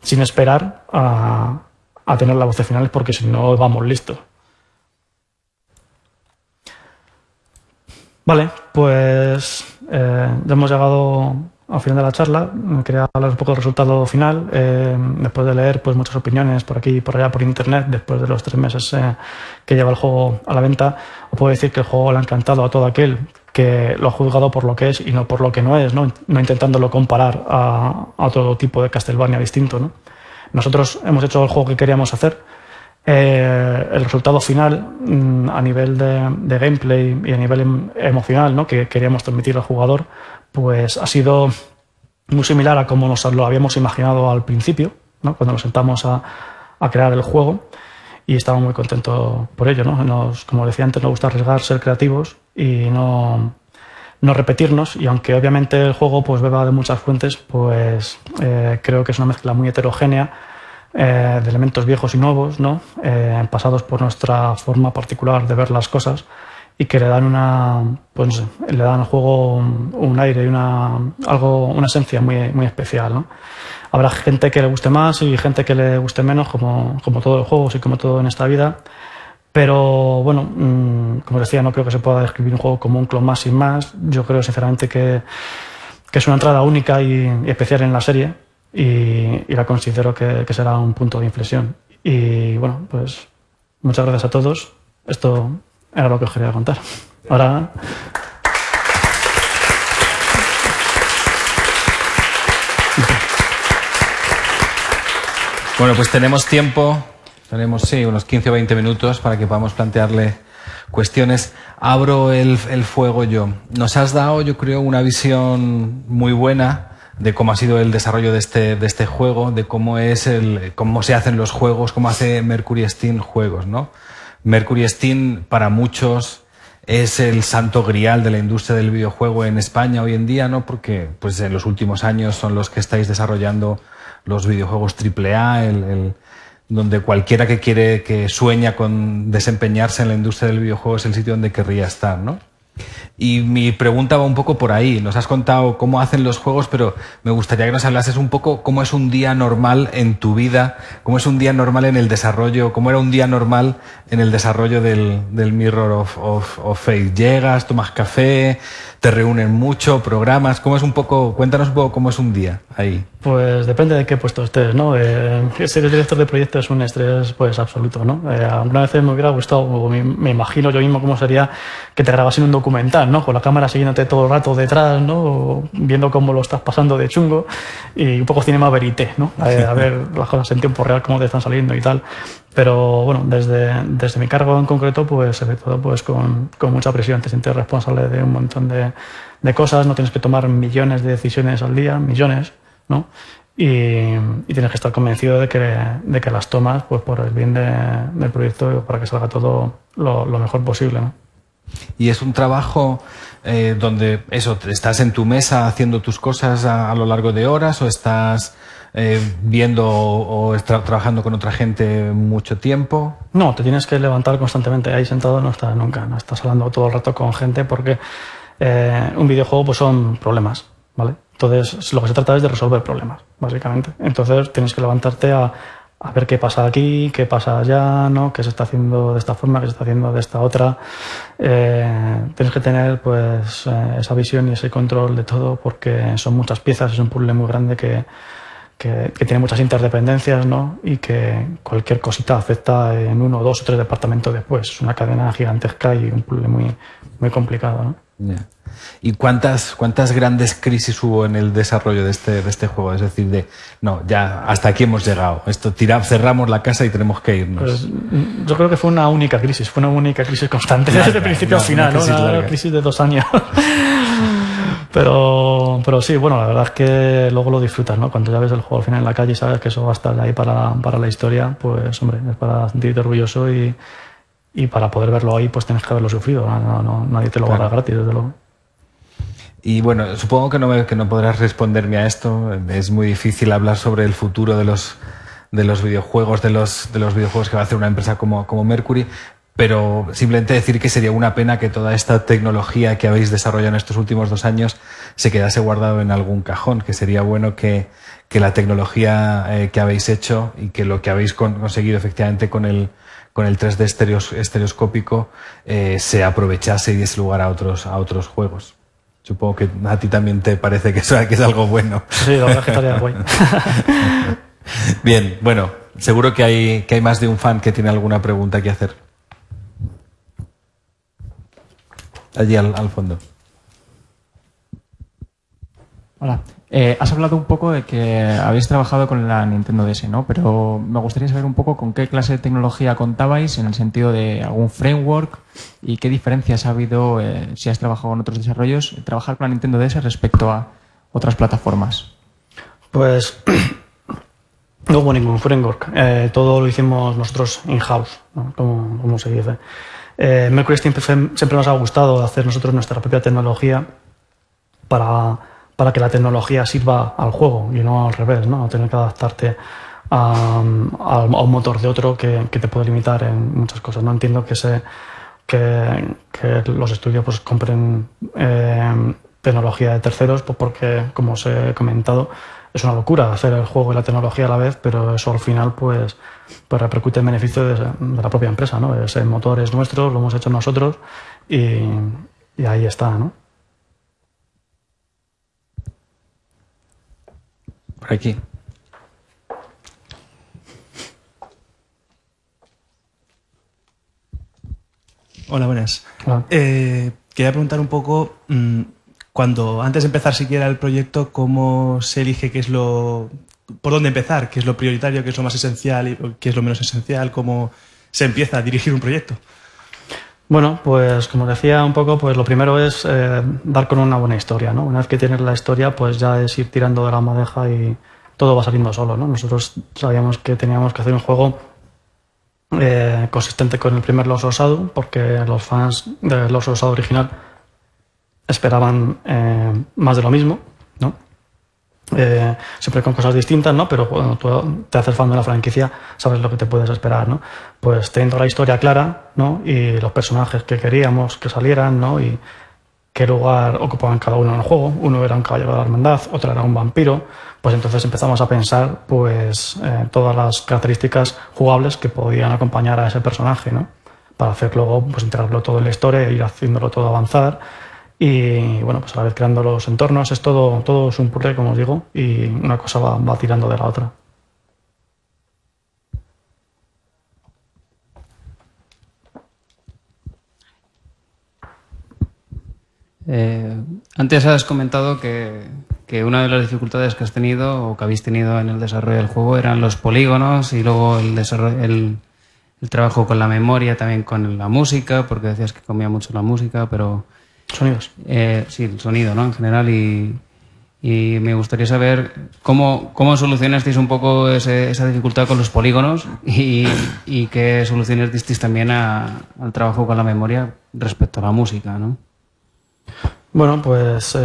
sin esperar a tener las voces finales, porque si no vamos listos. Vale, pues ya hemos llegado al final de la charla. Quería hablar un poco del resultado final. Después de leer pues muchas opiniones por aquí y por allá por internet, después de los 3 meses que lleva el juego a la venta, os puedo decir que el juego le ha encantado a todo aquel que lo ha juzgado por lo que es y no por lo que no es, no intentándolo comparar a otro tipo de Castlevania distinto, ¿no? Nosotros hemos hecho el juego que queríamos hacer. El resultado final a nivel de gameplay y a nivel emocional, ¿no? Que queríamos transmitir al jugador, pues ha sido muy similar a como nos lo habíamos imaginado al principio, ¿no? Cuando nos sentamos a crear el juego, y estamos muy contentos por ello, ¿no? Como decía antes, nos gusta arriesgar, ser creativos y no repetirnos, y aunque obviamente el juego pues beba de muchas fuentes, pues creo que es una mezcla muy heterogénea de elementos viejos y nuevos, ¿no? Pasados por nuestra forma particular de ver las cosas, y que le dan pues, le dan al juego un aire y una esencia muy, muy especial, ¿no? Habrá gente que le guste más y gente que le guste menos, como todos los juegos y como todo en esta vida. Pero bueno, como decía, no creo que se pueda describir un juego como un clon más sin más. Yo creo sinceramente que es una entrada única y especial en la serie, y la considero que será un punto de inflexión. Y bueno, pues muchas gracias a todos. Esto era lo que os quería contar. Ahora... Bueno, pues tenemos tiempo, sí, unos 15 o 20 minutos para que podamos plantearle cuestiones. Abro el fuego yo. Nos has dado, yo creo, una visión muy buena de cómo ha sido el desarrollo de este juego, de cómo se hacen los juegos, cómo hace Mercury Steam juegos, ¿no? Mercury Steam para muchos es el santo grial de la industria del videojuego en España hoy en día, ¿no? Porque pues en los últimos años son los que estáis desarrollando los videojuegos AAA, donde cualquiera que sueña con desempeñarse en la industria del videojuego es el sitio donde querría estar, ¿no? Y mi pregunta va un poco por ahí. Nos has contado cómo hacen los juegos, pero me gustaría que nos hablases un poco cómo es un día normal en tu vida, cómo es un día normal en el desarrollo, cómo era un día normal en el desarrollo del Mirror of Fate. Llegas, tomas café, te reúnen mucho, programas, cuéntanos un poco cómo es un día ahí. Pues depende de qué puesto estés, ¿no? Ser director de proyecto es un estrés pues absoluto, ¿no? Alguna vez me hubiera gustado, o me imagino yo mismo cómo sería que te grabasen un documental, ¿no? Con la cámara siguiéndote todo el rato detrás, ¿no? O viendo cómo lo estás pasando de chungo, y un poco cinema verité, ¿no? A ver las cosas en tiempo real, cómo te están saliendo y tal. Pero bueno, desde mi cargo en concreto, pues se ve todo pues con mucha presión. Te sientes responsable de un montón de cosas, no tienes que tomar millones de decisiones al día, millones, ¿no? Y tienes que estar convencido de que las tomas pues por el bien del proyecto, para que salga todo lo mejor posible, ¿no? Y es un trabajo donde estás en tu mesa haciendo tus cosas a lo largo de horas, o estás viendo o estás trabajando con otra gente mucho tiempo. No, te tienes que levantar constantemente. Ahí sentado no estás nunca, no estás hablando todo el rato con gente, porque un videojuego pues son problemas, ¿vale? Entonces lo que se trata es de resolver problemas, básicamente. Entonces tienes que levantarte a ver qué pasa aquí, qué pasa allá, ¿no? Qué se está haciendo de esta forma, qué se está haciendo de esta otra. Tienes que tener pues esa visión y ese control de todo, porque son muchas piezas, es un puzzle muy grande que que tiene muchas interdependencias, ¿no? Y que cualquier cosita afecta en 1, 2 o 3 departamentos después. Es una cadena gigantesca y un puzzle muy complicado, ¿no? Yeah. ¿Y cuántas grandes crisis hubo en el desarrollo de este juego? Es decir, no, ya hasta aquí hemos llegado. Cerramos la casa y tenemos que irnos. Pues, yo creo que fue una única crisis constante desde principio a final, ¿no? Una crisis de 2 años. Pero sí, bueno, la verdad es que luego lo disfrutas, ¿no? Cuando ya ves el juego al final en la calle y sabes que eso va a estar ahí para la historia, pues hombre, es para sentirte orgulloso y para poder verlo ahí, pues tienes que haberlo sufrido. Nadie te lo va a dar gratis, desde luego. Y bueno, supongo que no podrás responderme a esto. Es muy difícil hablar sobre el futuro de los videojuegos, de los videojuegos que va a hacer una empresa como Mercury, pero simplemente decir que sería una pena que toda esta tecnología que habéis desarrollado en estos últimos 2 años se quedase guardado en algún cajón, que sería bueno que la tecnología que habéis hecho y que lo que habéis conseguido efectivamente con el 3D estereoscópico se aprovechase y diese lugar a otros juegos. Supongo que a ti también te parece que es algo bueno. Sí, la verdad es que estaría guay. Bien, bueno, seguro que hay más de un fan que tiene alguna pregunta que hacer. Allí al fondo. Hola. Has hablado un poco de que habéis trabajado con la Nintendo DS, ¿no? Pero me gustaría saber un poco con qué clase de tecnología contabais, en el sentido de algún framework, y qué diferencias ha habido, si has trabajado con otros desarrollos, trabajar con la Nintendo DS respecto a otras plataformas. Pues no hubo ningún framework. Todo lo hicimos nosotros in-house, ¿no? Como se dice. Mercury Steam siempre nos ha gustado hacer nosotros nuestra propia tecnología para que la tecnología sirva al juego y no al revés, ¿no? No tener que adaptarte a un motor de otro que te puede limitar en muchas cosas. No entiendo que los estudios pues compren tecnología de terceros, pues porque, como os he comentado, es una locura hacer el juego y la tecnología a la vez, pero eso al final pues repercute en beneficio de la propia empresa, ¿no? Ese motor es nuestro, lo hemos hecho nosotros y ahí está, ¿no? Por aquí. Hola, buenas. Hola. Quería preguntar un poco, antes de empezar siquiera el proyecto, ¿cómo se elige por dónde empezar? ¿Qué es lo prioritario? ¿Qué es lo más esencial? ¿Y qué es lo menos esencial? ¿Cómo se empieza a dirigir un proyecto? Bueno, pues como decía un poco, pues lo primero es dar con una buena historia, ¿no? Una vez que tienes la historia, pues ya es ir tirando de la madeja y todo va saliendo solo, ¿no? Nosotros sabíamos que teníamos que hacer un juego consistente con el primer Lost of Shadow, porque los fans de Lost of Shadow original esperaban más de lo mismo, ¿no? Siempre con cosas distintas, ¿no? Pero cuando tú te haces fan de la franquicia, sabes lo que te puedes esperar, ¿no? Pues teniendo la historia clara, ¿no? Y los personajes que queríamos que salieran, ¿no? Y qué lugar ocupaban cada uno en el juego. Uno era un caballero de la hermandad, otro era un vampiro. Pues entonces empezamos a pensar pues todas las características jugables que podían acompañar a ese personaje, ¿no? Para hacer luego, pues integrarlo todo en la historia e ir haciéndolo todo avanzar. Y bueno, pues a la vez creando los entornos, todo es un puzzle, como os digo, y una cosa va tirando de la otra. Antes has comentado que una de las dificultades que has tenido o que habéis tenido en el desarrollo del juego eran los polígonos y luego el trabajo con la memoria, también con la música, porque decías que comía mucho la música, pero... Sonidos. Sí, el sonido, ¿no? En general, y me gustaría saber cómo solucionasteis un poco esa dificultad con los polígonos y qué soluciones disteis también al trabajo con la memoria respecto a la música, ¿no? Bueno, pues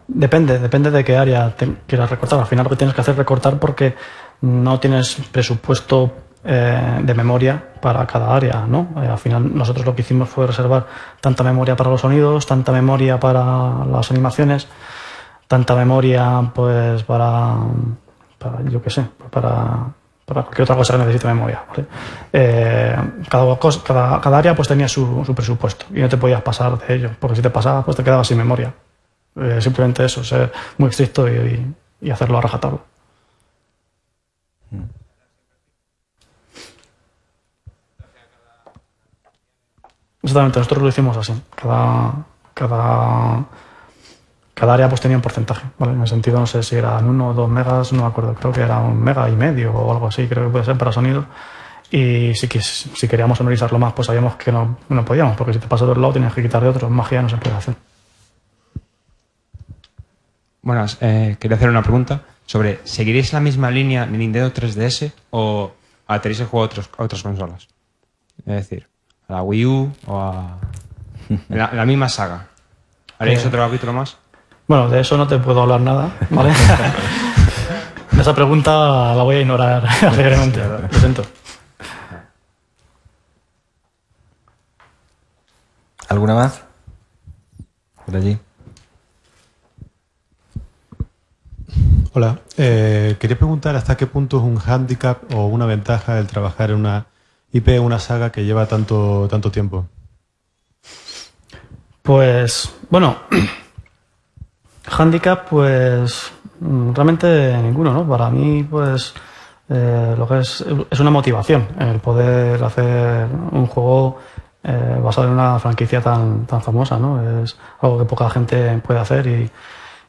depende de qué área quieras recortar. Al final lo que tienes que hacer es recortar porque no tienes presupuesto de memoria para cada área, ¿no? Al final nosotros lo que hicimos fue reservar tanta memoria para los sonidos, tanta memoria para las animaciones, tanta memoria pues para yo qué sé, para cualquier otra cosa que necesite memoria, ¿vale? Cada área pues tenía su presupuesto y no te podías pasar de ello, porque si te pasabas pues te quedabas sin memoria. Simplemente eso, ser muy estricto y y hacerlo a rajatabla. Exactamente, nosotros lo hicimos así. Cada área pues tenía un porcentaje, ¿vale? En el sentido, no sé si eran 1 o 2 megas, no me acuerdo, creo que era 1,5 megas o algo así, creo que puede ser para sonido. Y si queríamos sonorizarlo más, pues sabíamos que no podíamos, porque si te pasas de un lado tienes que quitar de otro, magia no se puede hacer. Buenas, quería hacer una pregunta sobre, ¿seguiréis la misma línea de Nintendo 3DS o adaptaréis el juego a otras consolas? Es decir, a la Wii U o a la misma saga. ¿Haréis otro capítulo más? Bueno, de eso no te puedo hablar nada, ¿vale? Esa pregunta la voy a ignorar alegremente, lo siento. ¿Alguna más? Por allí. Hola, quería preguntar hasta qué punto es un hándicap o una ventaja el trabajar en una IP, una saga que lleva tanto tiempo. Pues, bueno, hándicap, pues realmente ninguno, ¿no? Para mí, pues lo que es una motivación el poder hacer un juego basado en una franquicia tan famosa, ¿no? Es algo que poca gente puede hacer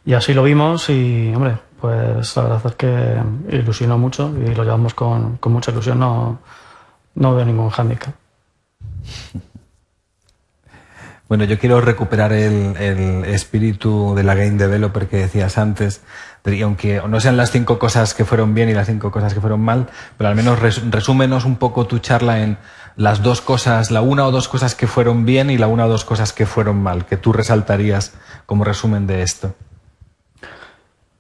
y así lo vimos y, hombre, pues la verdad es que ilusionó mucho y lo llevamos con mucha ilusión, no veo ningún hándicap. Bueno, yo quiero recuperar el espíritu de la game developer que decías antes, y aunque no sean las 5 cosas que fueron bien y las 5 cosas que fueron mal, pero al menos resúmenos un poco tu charla en las 2 cosas, la 1 o 2 cosas que fueron bien y la 1 o 2 cosas que fueron mal, que tú resaltarías como resumen de esto.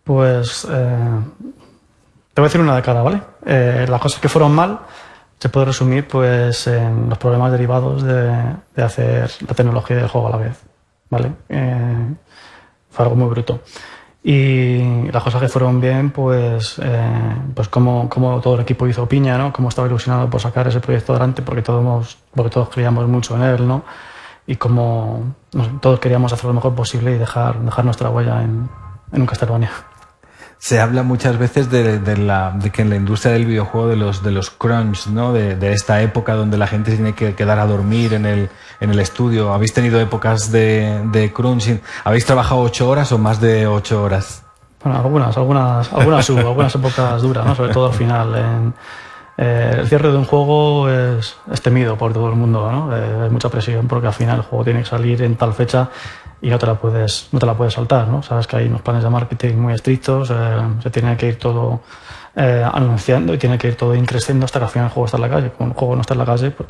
Pues te voy a decir una de cada, ¿vale? Las cosas que fueron mal se puede resumir pues en los problemas derivados de hacer la tecnología del juego a la vez, ¿vale? Fue algo muy bruto. Y las cosas que fueron bien, pues como todo el equipo hizo piña, ¿no? Cómo estaba ilusionado por sacar ese proyecto adelante, porque todos creíamos mucho en él, ¿no? Y como no sé, todos queríamos hacer lo mejor posible y dejar nuestra huella en un Castlevania. Se habla muchas veces de que en la industria del videojuego de los crunch, ¿no? De esta época donde la gente tiene que quedar a dormir en el estudio. ¿Habéis tenido épocas de crunch? ¿Habéis trabajado 8 horas o más de 8 horas? Bueno, algunas hubo, algunas épocas duras, ¿no? Sobre todo al final. El cierre de un juego es temido por todo el mundo, ¿no? Hay mucha presión porque al final el juego tiene que salir en tal fecha y no te la puedes saltar, ¿no? Sabes que hay unos planes de marketing muy estrictos, se tiene que ir todo anunciando y tiene que ir todo increciendo hasta que al final el juego está en la calle. Como el juego no está en la calle, pues,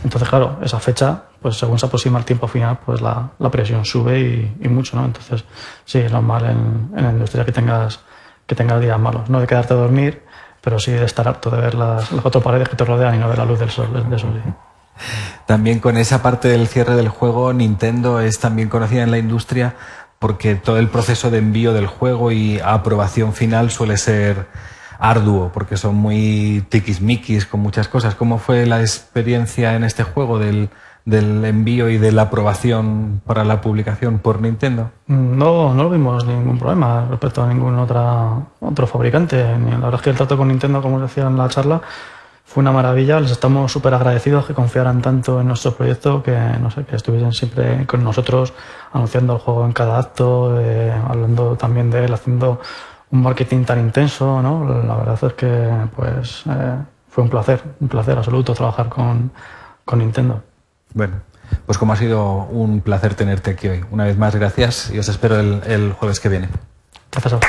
entonces claro, esa fecha, pues según se aproxima el tiempo final, pues la presión sube y mucho, ¿no? Entonces sí, es normal en la industria que tengas días malos, no de quedarte a dormir, pero sí de estar harto de ver las 4 paredes que te rodean y no ver la luz del sol, de eso sí. También con esa parte del cierre del juego, Nintendo es también conocida en la industria porque todo el proceso de envío del juego y aprobación final suele ser arduo, porque son muy tiquismiquis con muchas cosas. ¿Cómo fue la experiencia en este juego del envío y de la aprobación para la publicación por Nintendo? No vimos ningún problema respecto a ningún otro fabricante. La verdad es que el trato con Nintendo, como os decía en la charla, fue una maravilla. Les estamos súper agradecidos que confiaran tanto en nuestro proyecto, que estuviesen siempre con nosotros anunciando el juego en cada acto, hablando también de él, haciendo un marketing tan intenso, ¿no? La verdad es que pues fue un placer absoluto trabajar con Nintendo. Bueno, pues como ha sido un placer tenerte aquí hoy. Una vez más, gracias y os espero el jueves que viene. Gracias a vos.